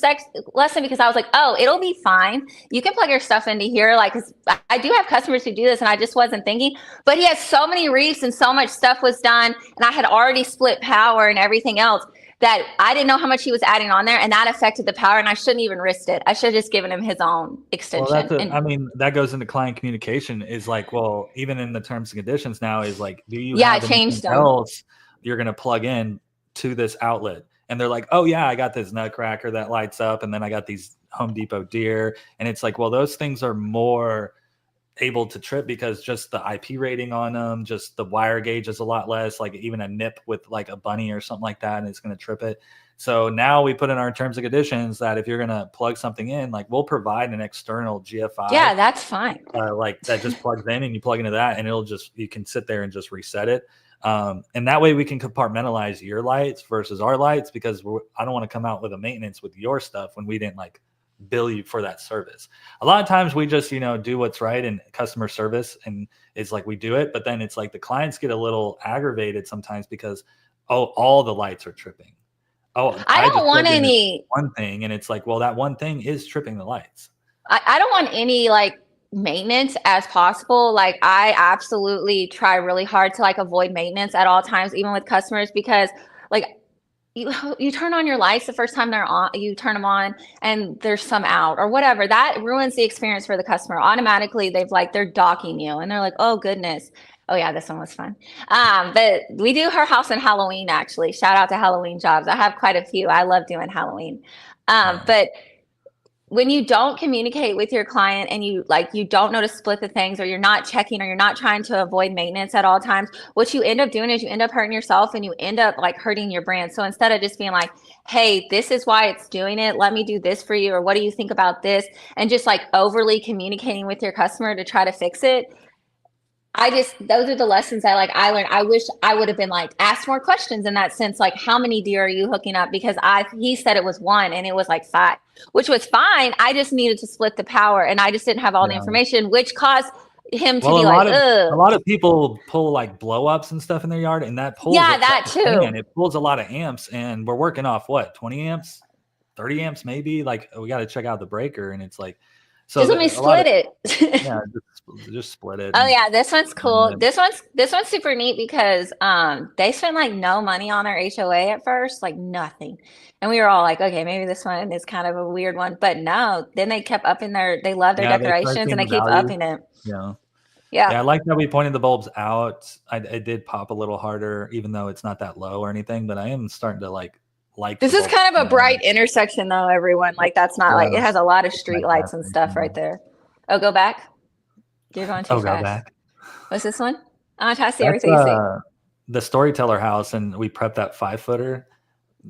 lesson, because I was like, oh, it'll be fine. You can plug your stuff into here. Like, 'cause I do have customers who do this and I just wasn't thinking, but he has so many reefs and so much stuff was done. And I had already split power and everything else that I didn't know how much he was adding on there, and that affected the power, and I shouldn't even risked it. I should have just given him his own extension. Well, that goes into client communication, is like, well, even in the terms and conditions now is like, do you have anything else you're going to plug in to this outlet? And they're like, oh yeah, I got this nutcracker that lights up, and then I got these Home Depot deer. And it's like, well, those things are more able to trip because just the IP rating on them, just the wire gauge is a lot less, like even a nip with like a bunny or something like that, and it's going to trip it. So now we put in our terms and conditions that if you're going to plug something in, like we'll provide an external GFI. Yeah, that's fine. Like that just plugs in and you plug into that, and you can sit there and just reset it. And that way we can compartmentalize your lights versus our lights, because I don't want to come out with a maintenance with your stuff when we didn't like bill you for that service. A lot of times we just, do what's right in customer service, and it's like we do it, but then it's like the clients get a little aggravated sometimes because, all the lights are tripping. I don't want any one thing, and it's like, well, that one thing is tripping the lights. I don't want any like maintenance as possible. Like I absolutely try really hard to like avoid maintenance at all times, even with customers, because like you turn on your lights the first time they're on, you turn them on and there's some out or whatever, that ruins the experience for the customer. Automatically they're docking you and they're like, oh goodness. Oh yeah, this one was fun. But we do her house in Halloween, actually. Shout out to Halloween jobs. I have quite a few. I love doing Halloween. But when you don't communicate with your client and you don't know to split the things, or you're not checking, or you're not trying to avoid maintenance at all times, what you end up doing is you end up hurting yourself, and you end up like hurting your brand. So instead of just being like, hey, this is why it's doing it, let me do this for you, or what do you think about this, and just like overly communicating with your customer to try to fix it, those are the lessons I learned. I wish I would have been like, asked more questions in that sense. Like, how many deer are you hooking up? Because he said it was 1 and it was like 5, which was fine. I just needed to split the power, and I just didn't have all the information, which caused him to be like, ugh. A lot of people pull like blow ups and stuff in their yard, and that pulls. Yeah, that too. And it pulls a lot of amps, and we're working off 20 amps, 30 amps, maybe. Like we got to check out the breaker, and it's like, So just let me split it. Yeah, just split it. Oh yeah, this one's cool. This one's super neat because they spent like no money on their HOA at first, like nothing. And we were all like, okay, maybe this one is kind of a weird one. But no, then they kept upping they love their decorations and they keep upping it. Yeah. Yeah. Yeah, I like that we pointed the bulbs out. I did pop a little harder, even though it's not that low or anything, but I am starting to like this is kind of a bright intersection though, everyone. Like that's not like it has a lot of street lights and stuff right there. Oh, go back. You're going too fast. Go back. What's this one? I'm trying to see everything you see. The Storyteller house, and we prepped that 5-footer.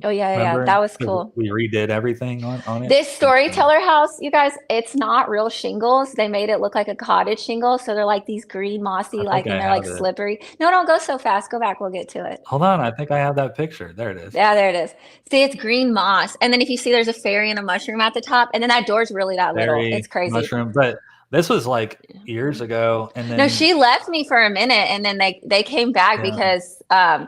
Oh yeah, that was cool. We redid everything on it. This Storyteller house, you guys, it's not real shingles. They made it look like a cottage shingle, so they're like these green mossy, and they're like slippery. No, don't go so fast. Go back. We'll get to it. Hold on, I think I have that picture. There it is. Yeah, there it is. See, it's green moss, and then if you see, there's a fairy and a mushroom at the top, and then that door's really that little. It's crazy. Mushroom, but this was like years ago, and then no, she left me for a minute, and then they came back because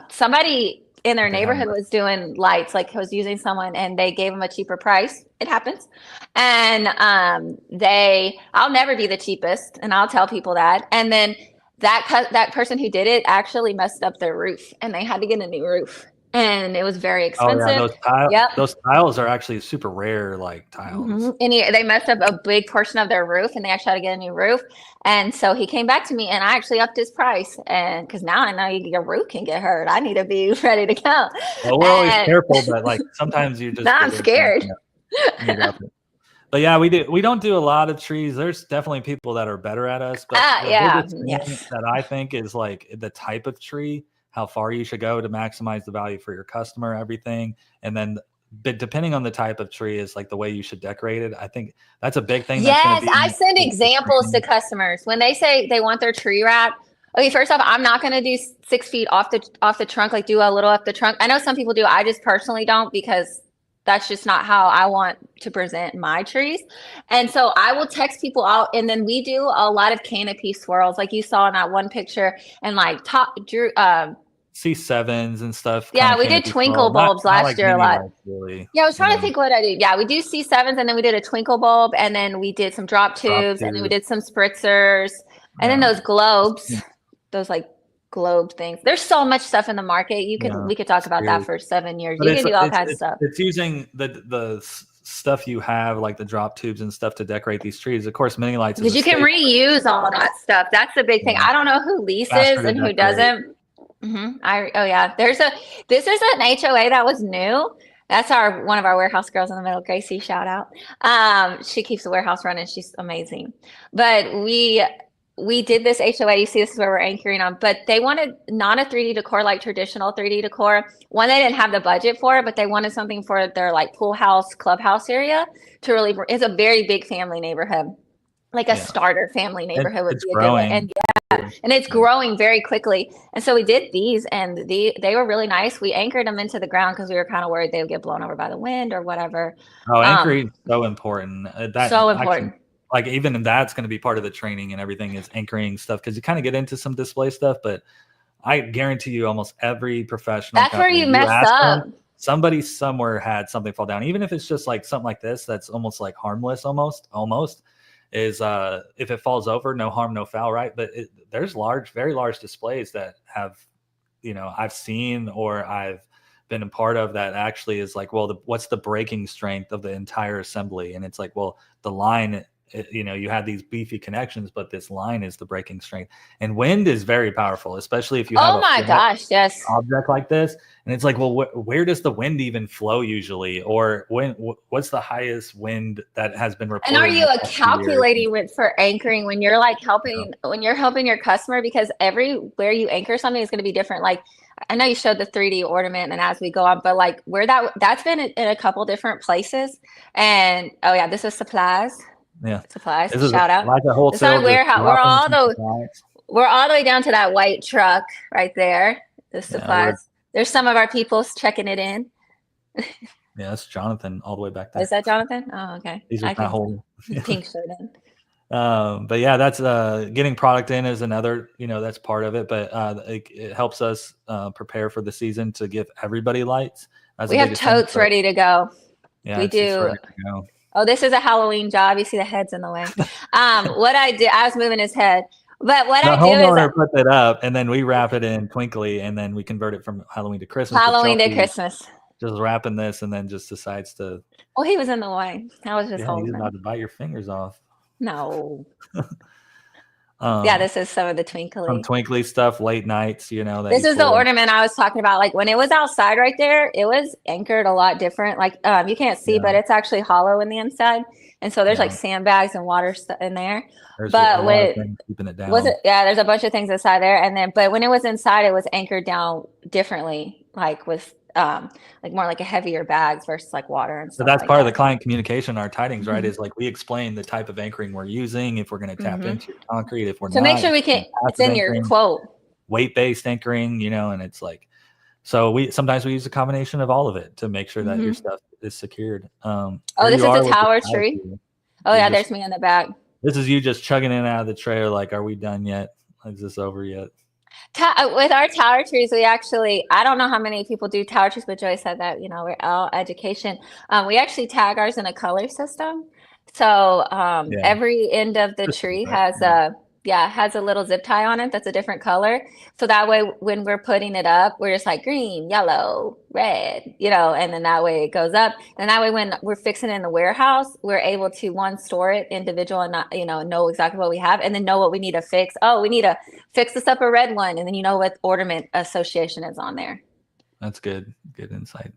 somebody in their neighborhood was doing lights, like was using someone, and they gave them a cheaper price. It happens. And I'll never be the cheapest, and I'll tell people that. And then that person who did it actually messed up their roof, and they had to get a new roof. And it was very expensive. Oh, yeah, those tiles are actually super rare, like tiles. Mm-hmm. And they messed up a big portion of their roof, and they actually had to get a new roof. And so he came back to me, and I actually upped his price. And because now I know your roof can get hurt, I need to be ready to go. Well, we're always careful, but like sometimes you just. Now I'm scared. But yeah, we don't do a lot of trees. There's definitely people that are better at us. But that I think is like the type of tree, how far you should go to maximize the value for your customer, everything. And then but depending on the type of tree is like the way you should decorate it. I think that's a big thing. Yes, I send examples to customers when they say they want their tree wrap. Okay, first off, I'm not going to do 6 feet off the trunk, like do a little up the trunk. I know some people do. I just personally don't because that's just not how I want to present my trees. And so I will text people out, and then we do a lot of canopy swirls like you saw in that one picture, and like C7s and stuff. Yeah, we did twinkle bulbs last year a lot. Really, yeah, I was trying to think what I did. Yeah, we do C7s, and then we did a twinkle bulb, and then we did some drop tubes, and then we did some spritzers, and then those globes, those like globe things. There's so much stuff in the market. We could talk about that for 7 years. You can do all kinds of stuff. It's using the stuff you have, like the drop tubes and stuff, to decorate these trees. Of course, mini lights. Because you can reuse all that stuff. That's the big thing. I don't know who leases and who doesn't. Mm-hmm. This is an HOA that was new. That's one of our warehouse girls in the middle, Gracie, shout out. She keeps the warehouse running. She's amazing. But we did this HOA. You see, this is where we're anchoring on, but they wanted not a 3D decor like traditional 3D decor. One, they didn't have the budget for it, but they wanted something for their like pool house, clubhouse area to really, it's a very big family neighborhood, like a starter family neighborhood would be a good one. And it's growing very quickly. And so we did these, and they were really nice. We anchored them into the ground because we were kind of worried they would get blown over by the wind or whatever. Oh, anchoring is so important. So important. Like even that's going to be part of the training and everything is anchoring stuff, because you kind of get into some display stuff, but I guarantee you almost every professional. That's where you mess up. Somebody somewhere had something fall down, even if it's just like something like this that's almost like harmless, almost is if it falls over, no harm, no foul, right? But there's very large displays that have, I've seen or I've been a part of that actually is like, well, what's the breaking strength of the entire assembly? And it's like, well, the line. You have these beefy connections, but this line is the breaking strength. And wind is very powerful, especially if you have object like this. And it's like, well, where does the wind even flow usually? Or what's the highest wind that has been reported? And are you calculating for anchoring when you're like when you're helping your customer? Because everywhere you anchor something is going to be different. Like, I know you showed the 3D ornament and as we go on, but like where that's been in a couple different places. And this is supplies. Yeah, supplies. Shout out. Like a wholesale. It's not warehouse. We're all the way down to that white truck right there. The supplies. There's some of our people checking it in. Yeah, that's Jonathan all the way back there. Is that Jonathan? Oh, okay. He's with my whole pink shirt in. But yeah, that's getting product in is another. That's part of it. But it helps us prepare for the season to give everybody lights. We have totes ready to go. Yeah, we do. Oh, this is a Halloween job. You see the head's in the way. What I do, I was moving his head. But what The I do is homeowner puts it up, and then we wrap it in twinkly, and then we convert it from Halloween to Christmas. But Halloween to Chelsea Christmas. just wrapping this, and then just decides to. Well, he was in the way. I was just Yeah, holding he's him. about to bite your fingers off. No. Yeah, this is some of the twinkly. Some twinkly stuff, late nights, you know. This is the ornament I was talking about. Like when it was outside right there, it was anchored a lot different. Like you can't see, but it's actually hollow in the inside. And so there's like sandbags and water in there. There's but when keeping it down. Was it? Yeah, there's a bunch of things inside there. And then, but when it was inside, it was anchored down differently, like with like more like a heavier bags versus like water and stuff. So that's like part that. of the client communication, our tidings, right? Is like we explain the type of anchoring we're using, if we're going to tap into your concrete, if we're not. So make sure we can, it's in your quote. Weight-based anchoring, you know, and it's like, so sometimes we use a combination of all of it to make sure that your stuff is secured. Oh, this is the tower tree. Oh yeah, there's me in the back. This is you just chugging in and out of the trailer. Like, are we done yet? Is this over yet? With our tower trees, we actually, I don't know how many people do tower trees, but Joy said that, you know, we're all education. We actually tag ours in a color system. So every end of the tree has has a little zip tie on it that's a different color. So that way, when we're putting it up, we're just like green, yellow, red, you know, and then that way it goes up. And that way, when we're fixing it in the warehouse, we're able to store it individual and not, you know exactly what we have, and then know what we need to fix. Oh, we need to fix this up a red one, and then you know what ornament association is on there. That's good. Good insight.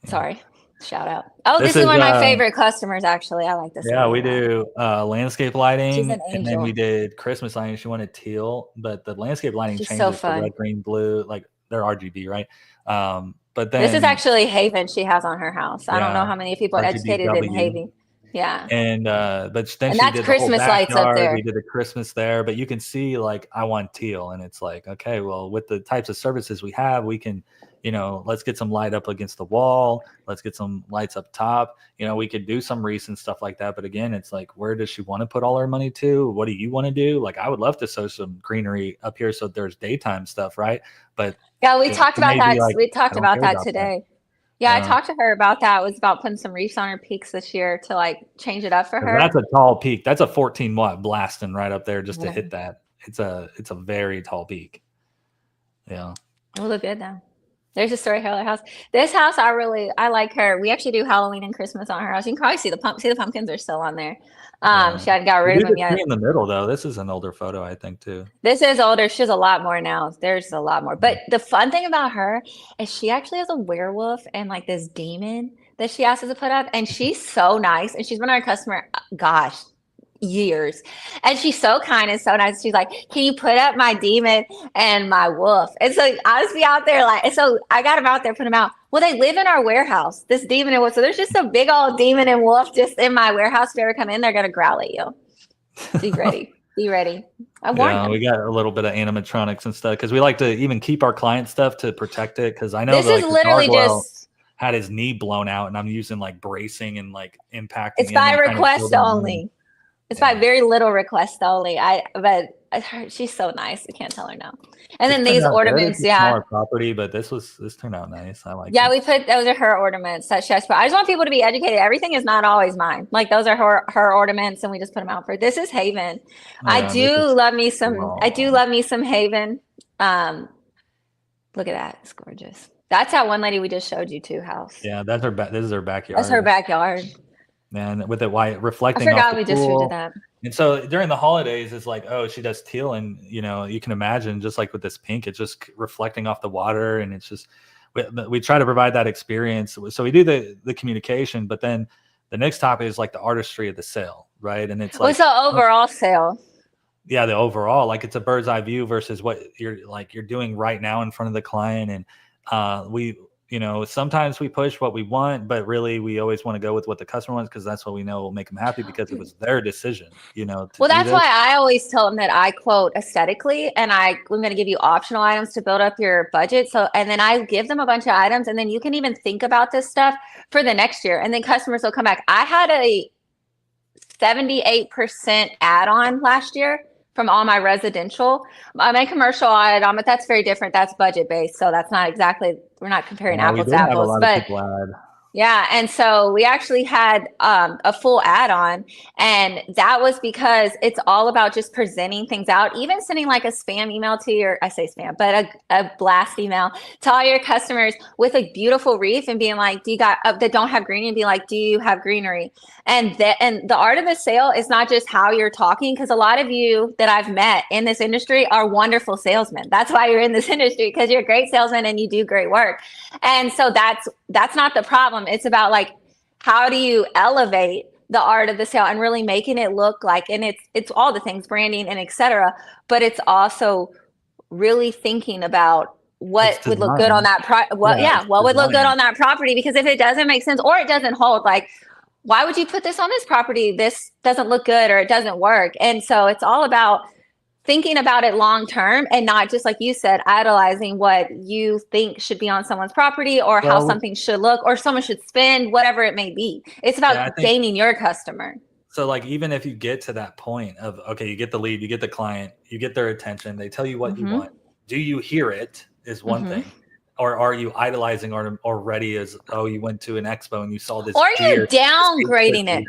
Yeah. Sorry. Shout out. Oh, this is one of my favorite customers, actually. I like this. Yeah, we do landscape lighting. She's an angel. And then we did Christmas lighting. She wanted teal, but the landscape lighting changes so fun. to red, green, blue. Like they're RGB, right? But then this is actually Haven she has on her house. I don't know how many people are educated in Haven. Yeah. And but then she did Christmas lights up there. We did the Christmas there, but you can see like I want teal, and it's like, okay, well, with the types of services we have, we can, you know, let's get some light up against the wall. Let's get some lights up top. You know, we could do some wreaths and stuff like that. But again, it's like, where does she want to put all her money to? What do you want to do? Like, I would love to sow some greenery up here so there's daytime stuff, right? But yeah, we talked about that. Like, we talked about that today. Yeah, I talked to her about that. It was about putting some wreaths on her peaks this year to like change it up for her. That's a tall peak. That's a 14-watt blasting right up there just to hit that. It's a very tall peak. Yeah. It'll look good though. There's a story Heller house. This house, I like her. We actually do Halloween and Christmas on her house. You can probably see the pumpkins are still on there. She hadn't got rid of them yet. In the middle though, this is an older photo, I think too. This is older. She has a lot more now. There's a lot more. But the fun thing about her is she actually has a werewolf and like this demon that she asked us to put up, and she's so nice. And she's been our customer, gosh, years, and she's so kind and so nice. She's like, can you put up my demon and my wolf? And so I just be out there like, so I got them out there, put them out. Well, they live in our warehouse, this demon and wolf. So there's just a big old demon and wolf just in my warehouse. If you ever come in, they're gonna growl at you. Be ready. Be ready. I warned them. We got a little bit of animatronics and stuff because we like to even keep our client stuff to protect it, because I know this is literally just had his knee blown out, and I'm using like bracing and like impacting. It's by request only. It's by very little request only. But she's so nice. I can't tell her no. And then these ornaments, smaller property, but this turned out nice. I like. Yeah, those are her ornaments that she has. I just want people to be educated. Everything is not always mine. Like those are her ornaments, and we just put them out for. This is Haven. I do love me some Haven. Look at that. It's gorgeous. That's that one lady we just showed you too house. Yeah, that's her. This is her backyard. That's her backyard. And with it white reflecting. I forgot off we the just pool. did that. And so during the holidays, it's like, oh, she does teal, and you know, you can imagine just like with this pink, it's just reflecting off the water, and it's just we try to provide that experience. So we do the communication, but then the next topic is like the artistry of the sale, right? And it's like what's the overall sale? Yeah, the overall, like it's a bird's eye view versus what you're doing right now in front of the client, and we. You know, sometimes we push what we want, but really we always want to go with what the customer wants, because that's what we know will make them happy, because it was their decision, you know. Well, that's why I always tell them that I quote aesthetically, and I'm going to give you optional items to build up your budget. So, and then I give them a bunch of items, and then you can even think about this stuff for the next year, and then customers will come back. I had a 78% add-on last year from all my residential. My commercial item, but that's very different. That's budget based, so that's not exactly. We're not comparing apples to apples. But Yeah, and so we actually had a full add-on, and that was because it's all about just presenting things out, even sending like a spam email to your, I say spam, but a blast email to all your customers with a beautiful wreath and being like, do you got that don't have greenery, and be like, do you have greenery? And the art of the sale is not just how you're talking, because a lot of you that I've met in this industry are wonderful salesmen. That's why you're in this industry, because you're a great salesman and you do great work. And so that's not the problem. It's about like, how do you elevate the art of the sale and really making it look like, and it's all the things, branding and etc. But it's also really thinking about what would look good on that what would look good on that property, because if it doesn't make sense or it doesn't hold, like, why would you put this on this property? This doesn't look good or it doesn't work. And so it's all about thinking about it long term and not just, like you said, idolizing what you think should be on someone's property or how something should look or someone should spend, whatever it may be. It's about gaining your customer. So like, even if you get to that point of, okay, you get the lead, you get the client, you get their attention, they tell you what you want. Do you hear it is one thing. Or are you idolizing already as, oh, you went to an expo and you saw this, or you're downgrading it.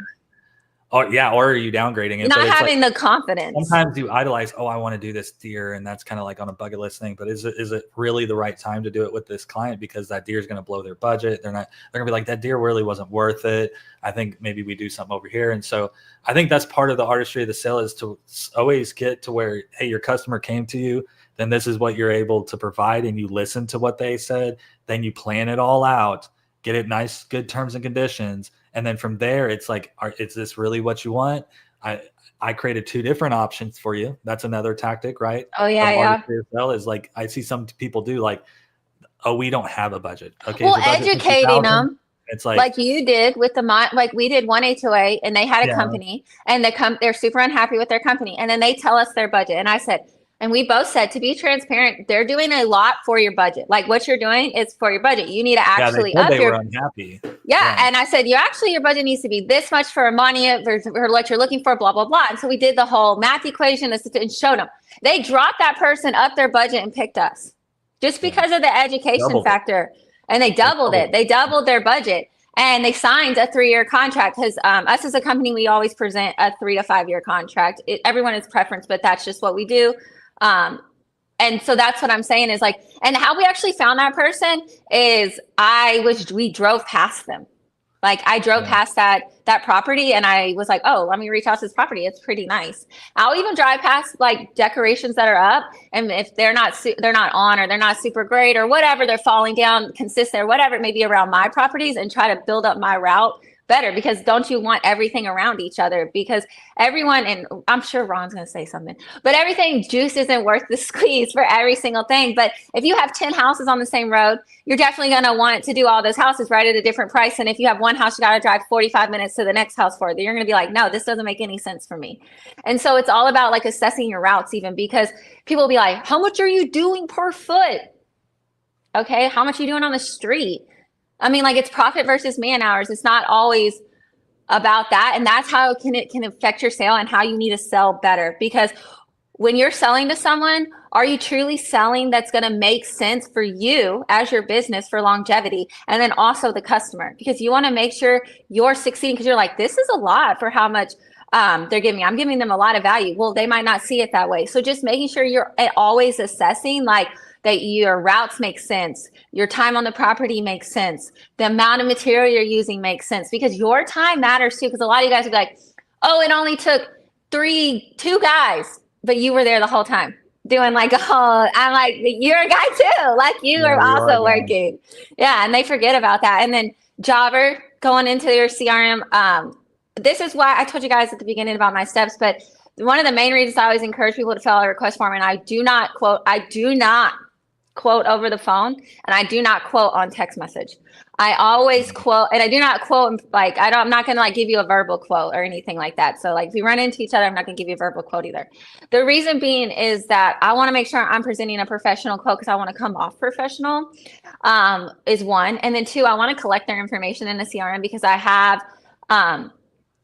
Oh yeah, or are you downgrading it? Not having the confidence. Sometimes you idolize, oh, I want to do this deer, and that's kind of like on a bucket list thing. But is it really the right time to do it with this client? Because that deer is going to blow their budget. They're gonna be like, that deer really wasn't worth it. I think maybe we do something over here. And so I think that's part of the artistry of the sale, is to always get to where, hey, your customer came to you, then this is what you're able to provide, and you listen to what they said, then you plan it all out, get it nice, good terms and conditions. And then from there, it's like, is this really what you want? I created 2 different options for you. That's another tactic, right? Oh yeah. Sell is like, I see some people do like, oh, we don't have a budget. Okay. Well, educating them. It's like you did with like we did one HOA, and they had a company, and they're super unhappy with their company. And then they tell us their budget. And I said, and we both said, to be transparent, they're doing a lot for your budget. Like, what you're doing is for your budget. You need to actually up your. Were unhappy. Yeah, and I said, your budget needs to be this much for money for what you're looking for, blah blah blah. And so we did the whole math equation and showed them. They dropped that person up their budget and picked us, just because of the education factor. And they doubled it. They doubled their budget. And they signed a 3-year contract, because us as a company, we always present a 3 to 5 year contract. Everyone is preference, but that's just what we do. And so that's what I'm saying is like, and how we actually found that person is we drove past them. Like, I drove past that property, and I was like, oh, let me reach out to this property. It's pretty nice. I'll even drive past like decorations that are up, and if they're not on, or they're not super great, or whatever, they're falling down consistent, or whatever it may be around my properties, and try to build up my route better. Because don't you want everything around each other? Because everyone, and I'm sure Ron's going to say something, but everything juice isn't worth the squeeze for every single thing. But if you have 10 houses on the same road, you're definitely going to want to do all those houses right at a different price. And if you have one house, you got to drive 45 minutes to the next house for it. You're going to be like, no, this doesn't make any sense for me. And so it's all about like assessing your routes, even, because people will be like, how much are you doing per foot? Okay. How much are you doing on the street? I mean, like, it's profit versus man hours. It's not always about that. And that's how it can affect your sale and how you need to sell better. Because when you're selling to someone, are you truly selling that's going to make sense for you as your business for longevity? And then also the customer, because you want to make sure you're succeeding, because you're like, this is a lot for how much they're giving me. I'm giving them a lot of value. Well, they might not see it that way. So just making sure you're always assessing, like, that your routes make sense, your time on the property makes sense, the amount of material you're using makes sense, because your time matters too. Because a lot of you guys would be like, oh, it only took 2 guys, but you were there the whole time doing like, oh, I'm like, you're a guy too. Like, you are also working. Yeah. And they forget about that. And then Jobber, going into your CRM. This is why I told you guys at the beginning about my steps, but one of the main reasons I always encourage people to fill out a request form, and I do not quote over the phone, and I do not quote on text message. I always quote, and I do not quote, like, I'm not going to like give you a verbal quote or anything like that. So like, if we run into each other, I'm not going to give you a verbal quote either. The reason being is that I want to make sure I'm presenting a professional quote, because I want to come off professional, is one. And then 2, I want to collect their information in a CRM, because I have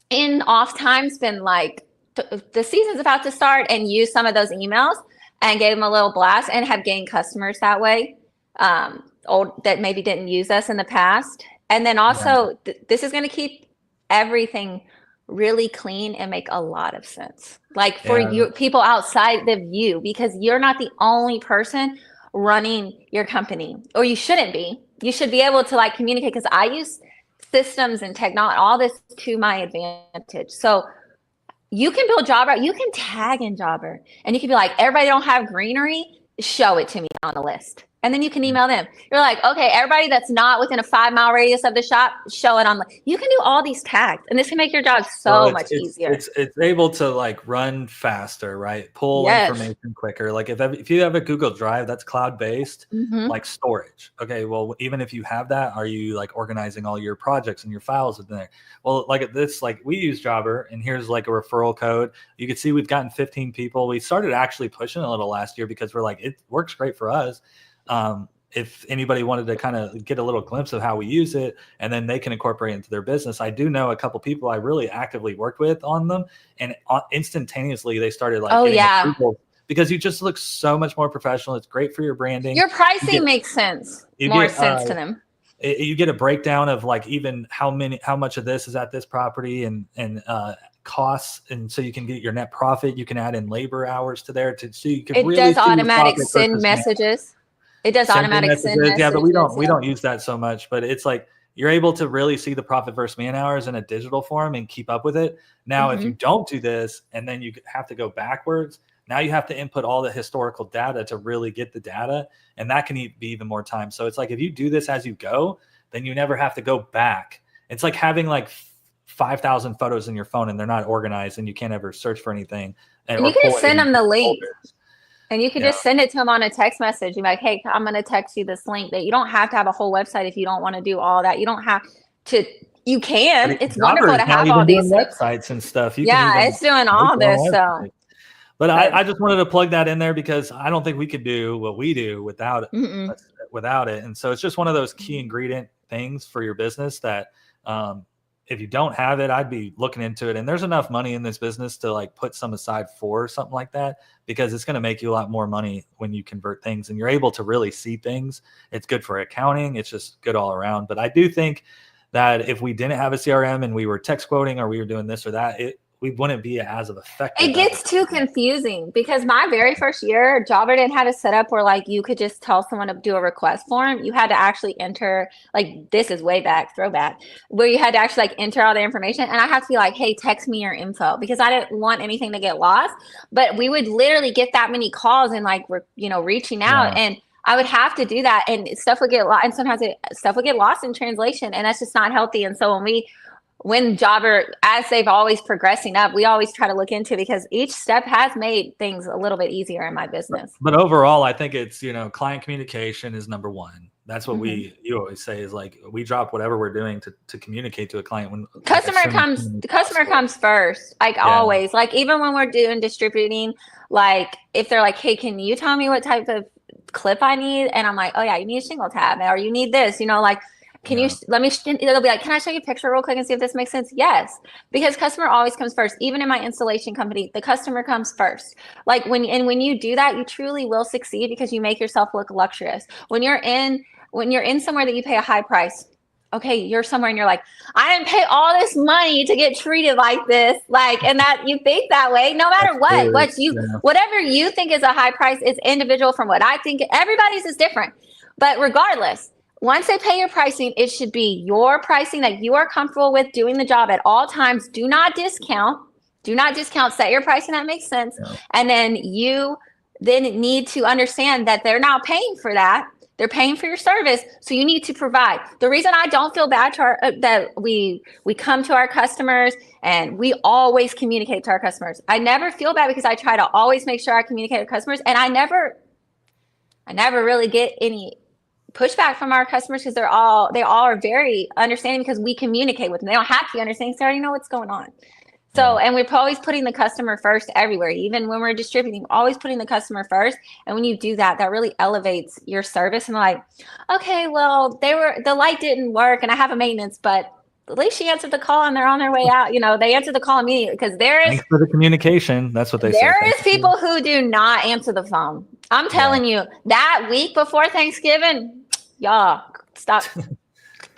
in off times been like, the season's about to start, and use some of those emails and gave them a little blast, and have gained customers that way, that maybe didn't use us in the past. And then also, this is going to keep everything really clean and make a lot of sense. Like for you, people outside of you, because you're not the only person running your company, or you shouldn't be. You should be able to like communicate, because I use systems and technology, all this to my advantage. So you can build Jobber, you can tag in Jobber, and you can be like, everybody don't have greenery, show it to me on the list. And then you can email them. You're like, okay, everybody that's not within a 5-mile radius of the shop, show it on. You can do all these tags, and this can make your job so much easier. It's able to like run faster, right? Pull information quicker. Like if you have a Google Drive that's cloud-based, like storage. Okay, well, even if you have that, are you like organizing all your projects and your files in there? Well, like at this, like we use Jobber, and here's like a referral code. You can see we've gotten 15 people. We started actually pushing a little last year because we're like, it works great for us. If anybody wanted to kind of get a little glimpse of how we use it, and then they can incorporate it into their business. I do know a couple people I really actively worked with on them, and instantaneously they started like getting approval, because you just look so much more professional. It's great for your branding. Your pricing makes sense. More sense to them. You get a breakdown of like even how much of this is at this property and costs, and so you can get your net profit. You can add in labor hours to there so you can. It really does automatic send messages. It does automatic send messages. Yeah, but we don't use that so much. But it's like you're able to really see the profit versus man hours in a digital form and keep up with it. Now, if you don't do this, and then you have to go backwards, now you have to input all the historical data to really get the data, and that can be even more time. So it's like if you do this as you go, then you never have to go back. It's like having like 5,000 photos in your phone and they're not organized, and you can't ever search for anything. And you can just send them the link. And you can just send it to them on a text message. You're like, hey, I'm going to text you this link. That you don't have to have a whole website if you don't want to do all that. You don't have to. You can. It's wonderful to have all these websites and stuff. It's doing all this. So, but I just wanted to plug that in there because I don't think we could do what we do without it. And so it's just one of those key ingredient things for your business that if you don't have it, I'd be looking into it. And there's enough money in this business to like put some aside for something like that, because it's going to make you a lot more money when you convert things and you're able to really see things. It's good for accounting. It's just good all around. But I do think that if we didn't have a CRM and we were text quoting or we were doing this or that, we wouldn't be as effective. It gets too confusing because my very first year, Jobber didn't have a setup where like you could just tell someone to do a request form. You had to actually enter, like this is way back, throwback, where you had to actually like enter all the information. And I have to be like, hey, text me your info, because I didn't want anything to get lost. But we would literally get that many calls and like we're, reaching out and I would have to do that, and stuff would get lost, and sometimes stuff would get lost in translation, and that's just not healthy. And so when Jobber, as they've always progressing up, we always try to look into it because each step has made things a little bit easier in my business. But overall, I think it's, client communication is number one. That's what you always say is like, we drop whatever we're doing to communicate to a client. When the customer comes first, always. Like even when we're doing distributing, like if they're like, hey, can you tell me what type of clip I need? And I'm like, oh yeah, you need a shingle tab, or you need this, can you let me, it'll be like, can I show you a picture real quick and see if this makes sense? Yes, because customer always comes first. Even in my installation company, the customer comes first. Like when you do that, you truly will succeed because you make yourself look luxurious. When you're in somewhere that you pay a high price, okay, you're somewhere and you're like, I didn't pay all this money to get treated like this. Like, and that you think that way, no matter whatever you think is a high price is individual from what I think. Everybody's is different, but regardless, once they pay your pricing, it should be your pricing that you are comfortable with doing the job at all times. Do not discount. Set your pricing that makes sense. Yeah. And then you need to understand that they're not paying for that. They're paying for your service. So you need to provide. The reason I don't feel bad that we come to our customers and we always communicate to our customers. I never feel bad because I try to always make sure I communicate with customers. And I never really get any pushback from our customers because they all are very understanding because we communicate with them. They don't have to be understanding because they already know what's going on. So, and we're always putting the customer first everywhere. Even when we're distributing, always putting the customer first. And when you do that, that really elevates your service. And like, okay, well, the light didn't work and I have a maintenance, but at least she answered the call and they're on their way out. They answered the call immediately because thanks for the communication. That's what they say. There is people who do not answer the phone. I'm telling you, that week before Thanksgiving, y'all stop.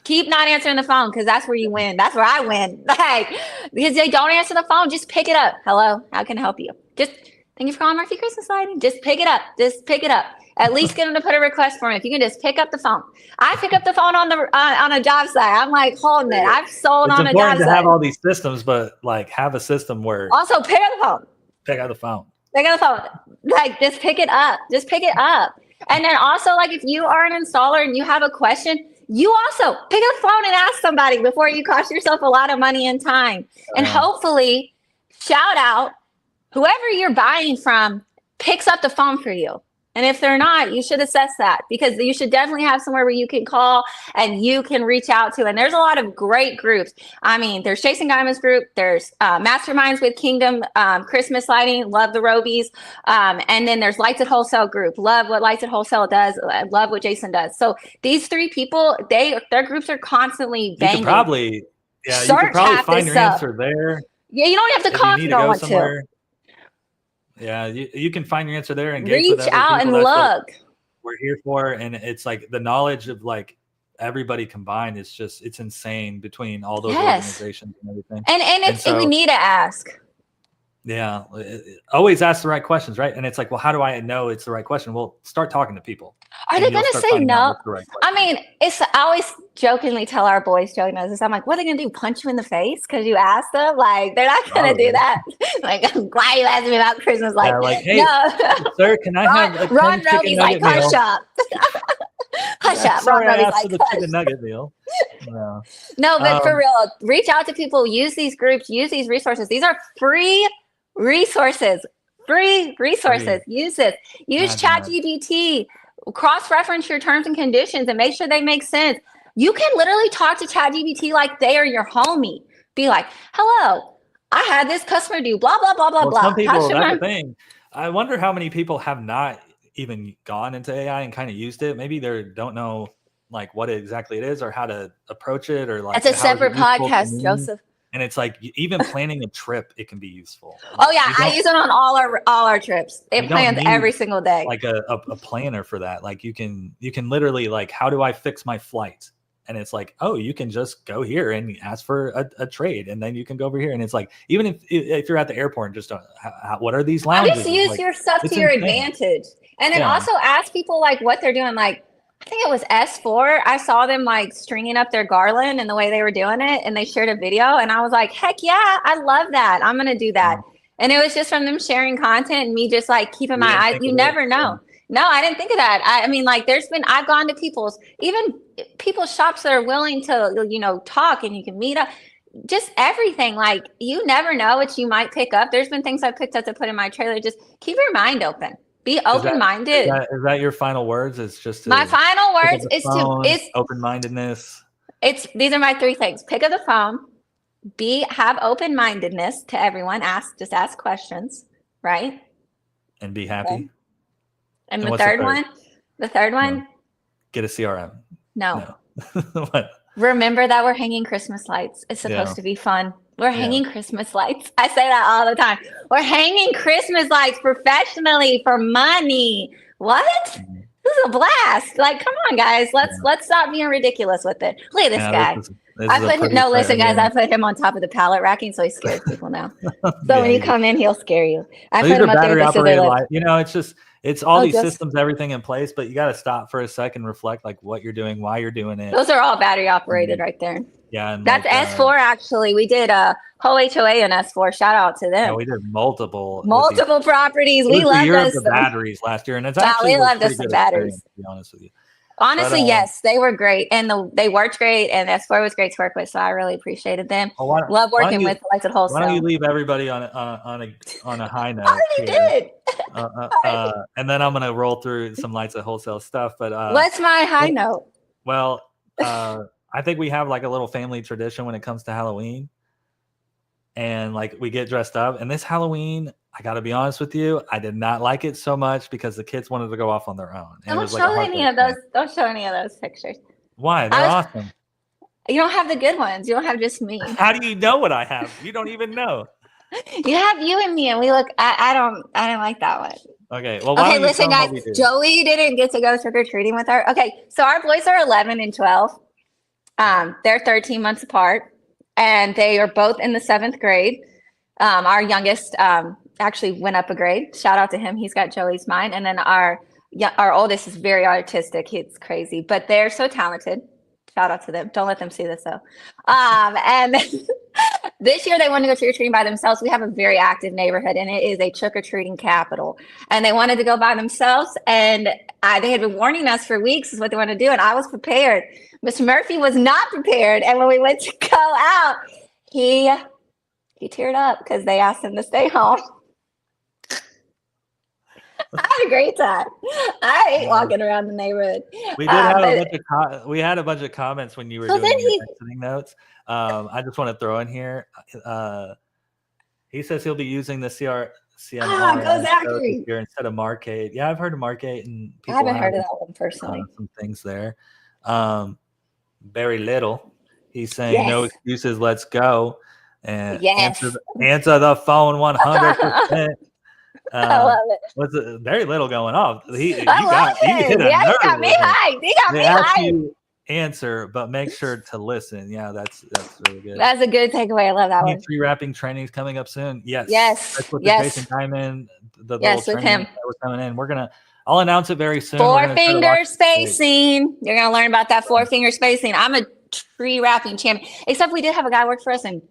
Keep not answering the phone because that's where you win. That's where I win. Like, because they don't answer the phone, just pick it up. Hello, how can I help you? Just thank you for calling Murphy Christmas Lighting. Just pick it up. Just pick it up. At least get them to put a request for me. If you can just pick up the phone. I pick up the phone on a job site. I'm like holding it. I've sold on a job site. It's important to have all these systems, but like have a system where also pick up the phone. Pick up the phone. Pick up the phone. Like just pick it up. Just pick it up. And then also like if you are an installer and you have a question, you also pick up the phone and ask somebody before you cost yourself a lot of money and time. And hopefully, shout out, whoever you're buying from picks up the phone for you. And if they're not, you should assess that because you should definitely have somewhere where you can call and you can reach out to. And there's a lot of great groups. I mean, there's Chasing Diamonds group. There's Masterminds with Kingdom Christmas Lighting. Love the Robies. And then there's Lights at Wholesale group. Love what Lights at Wholesale does. Love what Jason does. So these three people, their groups are constantly banging. You could probably find your answer there. Yeah, you don't have to call if you don't want to. Yeah, you can find your answer there and reach out and look. We're here for, and it's like the knowledge of like everybody combined. It's insane between all those organizations and everything. And so, we need to ask. Yeah, always ask the right questions, right? And it's like, well, how do I know it's the right question? Well, start talking to people. Are they going to say no? I mean, I always jokingly tell our boys, Joey knows this. I'm like, what are they going to do? Punch you in the face because you asked them? Like, they're not going to do that. Like, why are you asking me about Christmas? Like, hey, no. Sir, can I have a Ron Roby's like, hush up. Hush up. Sorry, I asked for the chicken nugget meal. No, but for real, reach out to people. Use these groups. Use these resources. These are free resources. Use this. Use ChatGPT. Cross-reference your terms and conditions and make sure they make sense. You can literally talk to ChatGPT like they are your homie. Be like, hello, I had this customer do blah, blah, blah, blah, blah. Some people, that's the thing. I wonder how many people have not even gone into AI and kind of used it. Maybe they don't know like what exactly it is or how to approach it or like. That's a separate podcast, Joseph. And it's like even planning a trip, it can be useful. Oh yeah, I use it on all our trips. It plans every single day. Like a planner for that. Like you can literally like, how do I fix my flight? And it's like, oh, you can just go here and ask for a trade, and then you can go over here. And it's like, even if you're at the airport and just what are these lounges? Just use your stuff to your advantage, and then also ask people like what they're doing. Like I think it was S4. I saw them like stringing up their garland and the way they were doing it, and they shared a video, and I was like, heck yeah, I love that. I'm gonna do that. And it was just from them sharing content and me just like keeping my eyes. You never know. No, I didn't think of that. I mean, like I've gone to people's shops that are willing to, talk and you can meet up, just everything. Like you never know what you might pick up. There's been things I picked up to put in my trailer. Just keep your mind open. Be open-minded. Is that your final words? It's just my final words is open-mindedness. These are my three things. Pick up the phone. Have open-mindedness to everyone. Just ask questions, right? And be happy. Okay. And the third one? The third one? Get a CRM. No. What? Remember that we're hanging Christmas lights. It's supposed to be fun. We're hanging Christmas lights. I say that all the time. We're hanging Christmas lights professionally for money. What? This is a blast. Like, come on, guys. Let's stop being ridiculous with it. Look at this guy. I put him on top of the pallet racking so he scares people now. So when you come in, he'll scare you. I put him up there with the light. It's all these systems, everything in place, but you got to stop for a second, reflect like what you're doing, why you're doing it. Those are all battery operated right there. Yeah. And that's S4 actually. We did a whole HOA in S4. Shout out to them. Yeah, we did multiple properties. We loved us the batteries last year, and it's actually we loved us some batteries. To be honest with you. Honestly, yes, they were great, and they worked great, and S4 was great to work with. So I really appreciated them. Love working with Lights at Wholesale. Why don't you leave everybody on a high note? I already did. And then I'm gonna roll through some Lights at Wholesale stuff. But what's my high note? Well, I think we have like a little family tradition when it comes to Halloween, and like we get dressed up. And this Halloween, I got to be honest with you, I did not like it so much because the kids wanted to go off on their own. Don't show any of those pictures. Why? They're awesome. You don't have the good ones. You don't have just me. How do you know what I have? You don't even know. You have you and me, and we look. I didn't like that one. Okay. Well. Okay. Listen, guys. Joey didn't get to go trick or treating with her. Okay. So our boys are 11 and 12. They're 13 months apart, and they are both in the 7th grade. Our youngest actually went up a grade. Shout out to him. He's got Joey's mind. And then our oldest is very artistic. He's crazy, but they're so talented. Shout out to them. Don't let them see this though. And this year they wanted to go trick-or-treating by themselves. We have a very active neighborhood, and it is a trick-or-treating capital. And they wanted to go by themselves, and they had been warning us for weeks is what they want to do, and I was prepared. Mr. Murphy was not prepared, and when we went to go out, he teared up because they asked him to stay home. I had a great time. I hate walking around the neighborhood. We did have we had a bunch of comments when you were doing your exiting notes. I just want to throw in here. He says he'll be using the CMR here instead of Markate. Yeah, I've heard of Markate, and I haven't heard of that one personally. Some things there. Very little. He's saying no excuses. Let's go. And answer the phone 100%. I love it. What's very little going off. He got me hyped. He got me hyped. Answer, but make sure to listen. Yeah, that's really good. That's a good takeaway. I love that one. Tree wrapping training is coming up soon. Yes. That's with Jason Diamond. Yes, with him. We're coming in. I'll announce it very soon. 4-finger spacing. You're gonna learn about that 4-finger spacing. I'm a tree wrapping champion. Except we did have a guy work for us, and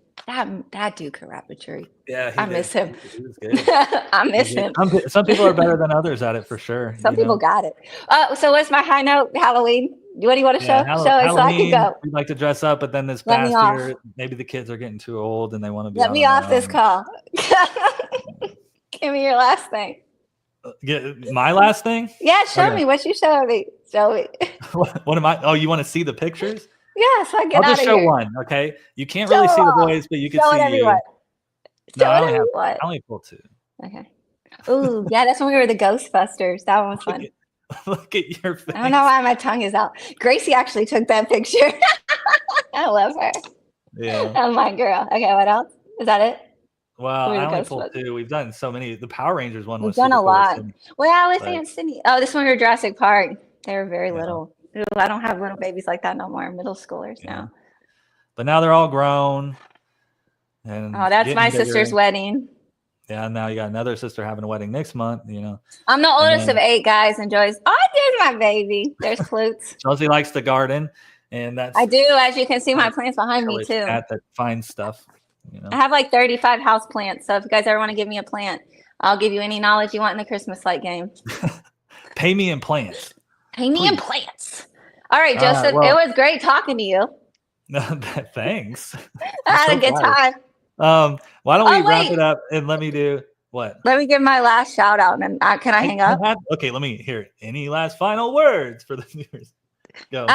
that dude could wrap a tree. Yeah, I miss him. He was good. I miss him. Some people are better than others at it for sure. Some people got it. So what's my high note? Halloween. What do you want to show? Show it so I can go. We'd like to dress up, but then this past year, maybe the kids are getting too old and they want to be. Let me off this call. Give me your last thing. My last thing? Yeah, show me what you showed me. Show me. What am I? Oh, you want to see the pictures? Yeah, so I get I'll out just of show here. one, okay? You can't really see the boys, but you can see everyone. you. I only pull 2. Okay. Ooh, yeah, that's when we were the Ghostbusters. That one was fun. Look at your face. I don't know why my tongue is out. Gracie actually took that picture. I love her. Yeah. Oh, my girl. Okay, what else? Is that it? Well, I only pulled 2. We've done so many. The Power Rangers one was done a lot. Well, with Aunt Cindy. Oh, this one we were Jurassic Park. They were very little. Ooh, I don't have little babies like that no more. Middle schoolers now. But now they're all grown. And that's my sister's wedding. Yeah, now you got another sister having a wedding next month, I'm the oldest of 8 guys, and Joy's, there's my baby. There's Klutz. Chelsea likes to garden, and I do, as you can see my plants behind me too. That fine stuff. I have like 35 house plants, so if you guys ever want to give me a plant, I'll give you any knowledge you want in the Christmas light game. Pay me in plants. Pay me in plants. All right, Joseph, it was great talking to you. Thanks. I had a good time. Why don't we wrap it up and let me do what? Let me give my last shout out, and can I hang up? Okay, let me hear it. Any last final words for the viewers? Go.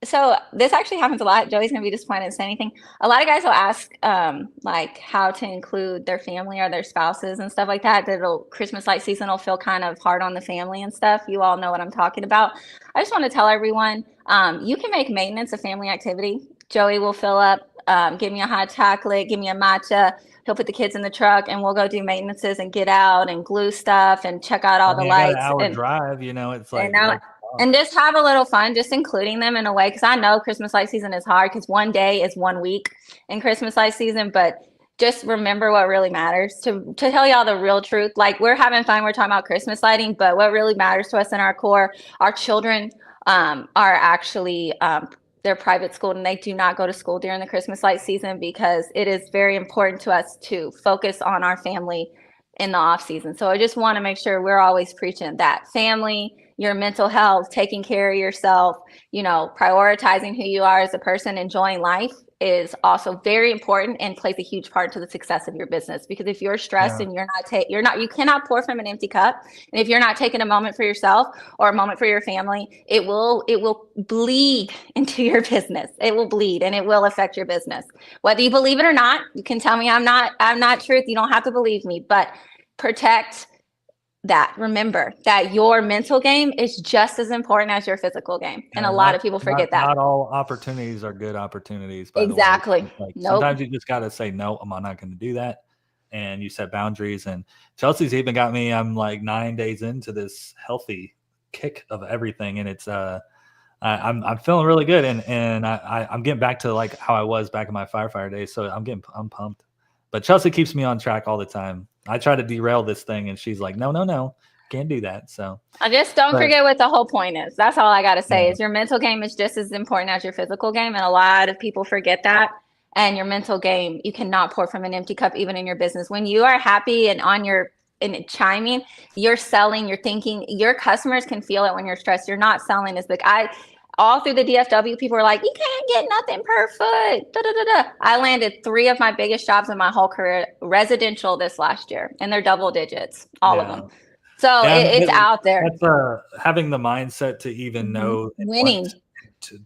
So this actually happens a lot. Joey's gonna be disappointed to say anything. A lot of guys will ask like how to include their family or their spouses and stuff like that. Christmas light season will feel kind of hard on the family and stuff. You all know what I'm talking about. I just want to tell everyone, you can make maintenance a family activity. Joey will fill up, give me a hot chocolate, give me a matcha. He'll put the kids in the truck, and we'll go do maintenances and get out and glue stuff and check out all the lights. An hour drive, it's like. And just have a little fun, just including them in a way, because I know Christmas light season is hard because one day is 1 week in Christmas light season, but just remember what really matters. To tell y'all the real truth, like we're having fun, we're talking about Christmas lighting, but what really matters to us in our core, our children are actually, they're private school, and they do not go to school during the Christmas light season because it is very important to us to focus on our family in the off season. So I just want to make sure we're always preaching that family, your mental health, taking care of yourself, prioritizing who you are as a person, enjoying life is also very important and plays a huge part to the success of your business. Because if you're stressed and you cannot pour from an empty cup. And if you're not taking a moment for yourself or a moment for your family, it will bleed into your business. It will bleed and it will affect your business. Whether you believe it or not, you can tell me I'm not truth. You don't have to believe me, but protect that. Remember that your mental game is just as important as your physical game. And a lot of people forget that. Not all opportunities are good opportunities. Exactly. Sometimes you just got to say, no, I'm not going to do that. And you set boundaries. And Chelsea's even got me, I'm like 9 days into this healthy kick of everything. And it's, I'm feeling really good, and I'm getting back to like how I was back in my firefighter days. So I'm pumped. But Chelsea keeps me on track all the time. I try to derail this thing, and she's like, no, can't do that. So I just don't forget what the whole point is. That's all I got to say is your mental game is just as important as your physical game. And a lot of people forget that. And your mental game, you cannot pour from an empty cup, even in your business. When you are happy and and chiming, you're selling, you're thinking, your customers can feel it when you're stressed. You're not selling as big. All through the DFW, people were like, you can't get nothing per foot. Da, da, da, da. I landed 3 of my biggest jobs in my whole career, residential this last year, and they're double digits, all of them. So it's out there. That's having the mindset to even know winning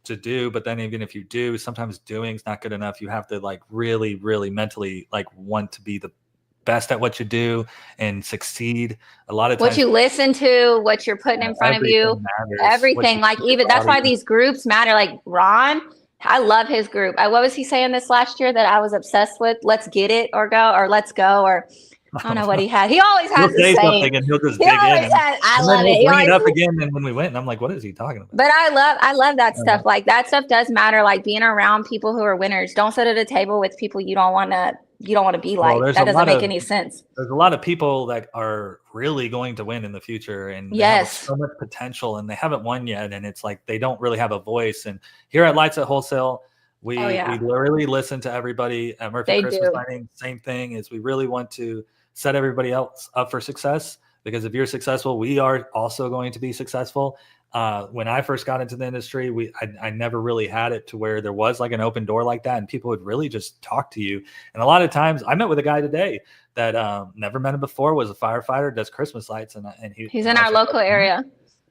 to do, but then even if you do, sometimes doing is not good enough. You have to like really, really mentally like want to be the best at what you do and succeed. A lot of times, what you listen to, what you're putting in front of you, everything. Like even that's why these groups matter. Like Ron, I love his group. What was he saying this last year that I was obsessed with? Let's get it or go, or let's go, or I don't know what he had. He always has the something and he'll just dig in. I love it. Bring it up again, and when we went, and I'm like, what is he talking about? But I love that stuff. Like that stuff does matter. Like being around people who are winners. Don't sit at a table with people you don't want to be like. That doesn't make any sense. There's a lot of people that are really going to win in the future, and they have so much potential, and they haven't won yet, and it's like they don't really have a voice. And here at Lights at Wholesale, we literally listen to everybody. At Murphy Christmas Lighting, same thing. Is we really want to set everybody else up for success, because if you're successful, we are also going to be successful. When I first got into the industry, I never really had it to where there was like an open door like that, and people would really just talk to you. And a lot of times, I met with a guy today that never met him before, was a firefighter, does Christmas lights, and he's in our local area.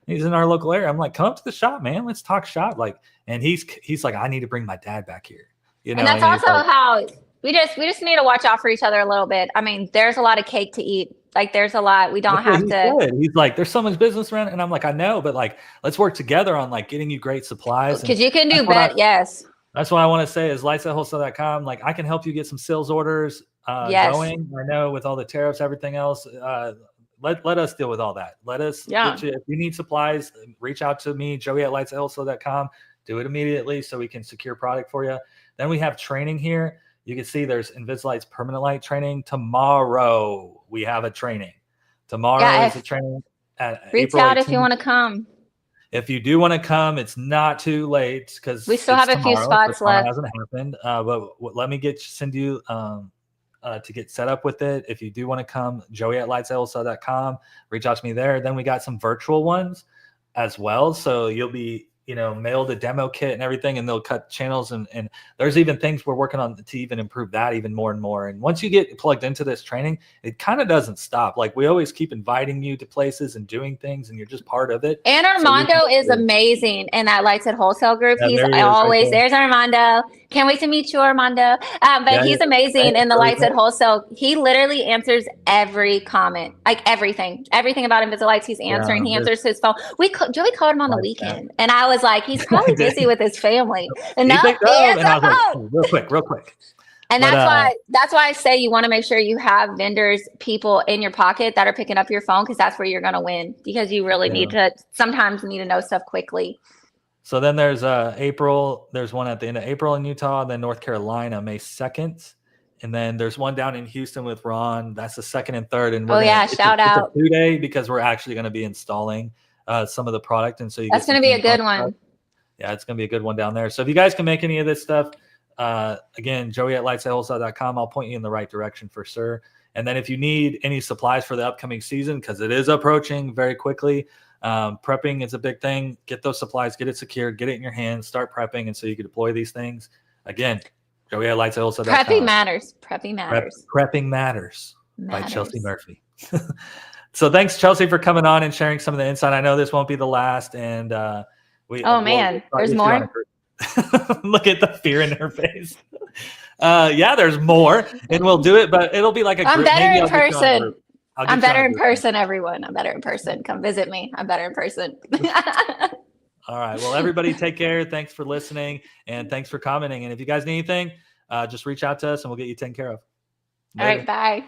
He's in our local area. I'm like, come up to the shop, man. Let's talk shop. Like, and he's like, I need to bring my dad back here. You know, and that's also how we just need to watch out for each other a little bit. I mean, there's a lot of cake to eat. Like there's a lot. We don't have to. He's like, there's so much business around, and I'm like, I know, but like, let's work together on like getting you great supplies. Because you can do better. Yes. That's what I want to say is lightsatwholesale.com. Like I can help you get some sales orders going. I know with all the tariffs, everything else. Let us deal with all that. Let us get you, if you need supplies, reach out to me, Joey at lightsatwholesale.com. Do it immediately so we can secure product for you. Then we have training here. You can see there's Invisalight's permanent light training. Tomorrow we have a training. Tomorrow is a training at reach April out 18th. If you want to come. If you do want to come, it's not too late because we still have a few spots left. It hasn't happened, but let me send you to get set up with it. If you do want to come, Joey at lightsatwholesale.com. Reach out to me there. Then we got some virtual ones as well, so you'll be mailed a demo kit and everything, and they'll cut channels and there's even things we're working on to even improve that even more and more. And once you get plugged into this training, it kind of doesn't stop. Like we always keep inviting you to places and doing things, and you're just part of it. And Armando is amazing in that Lights at Wholesale group. He's always there's Armando. Can't wait to meet you, Armando. But he's amazing in the Lights at Wholesale. He literally answers every comment, like everything about Invisalights. He's answering. He answers his phone. Joey called him on the weekend, and I was like, he's probably busy with his family. And I was like, real quick. And that's why I say you want to make sure you have vendors, people in your pocket that are picking up your phone, because that's where you're going to win, because you really need to know stuff quickly. So then there's April. There's one at the end of April in Utah, then North Carolina, May 2nd. And then there's one down in Houston with Ron. That's the 2nd and 3rd. And shout out. It's a 2-day because we're actually going to be installing some of the product. And so that's going to be a good one. Yeah, it's going to be a good one down there. So if you guys can make any of this stuff, again, Joey at lightsatwholesale.com. I'll point you in the right direction for sure. And then if you need any supplies for the upcoming season, because it is approaching very quickly, prepping is a big thing. Get those supplies, get it secured, get it in your hands, start prepping, and so you can deploy these things. Again, Joey at lightsatwholesale.com. Prepping matters. Prepping matters by Chelsea Murphy. So thanks, Chelsea, for coming on and sharing some of the insight. I know this won't be the last, and there's more. Look at the fear in her face. There's more, and we'll do it, but it'll be like a group. I'm better in person. I'm better in person, everyone. I'm better in person. Come visit me. I'm better in person. All right. Well, everybody take care. Thanks for listening, and thanks for commenting. And if you guys need anything, just reach out to us, and we'll get you taken care of. Later. All right. Bye.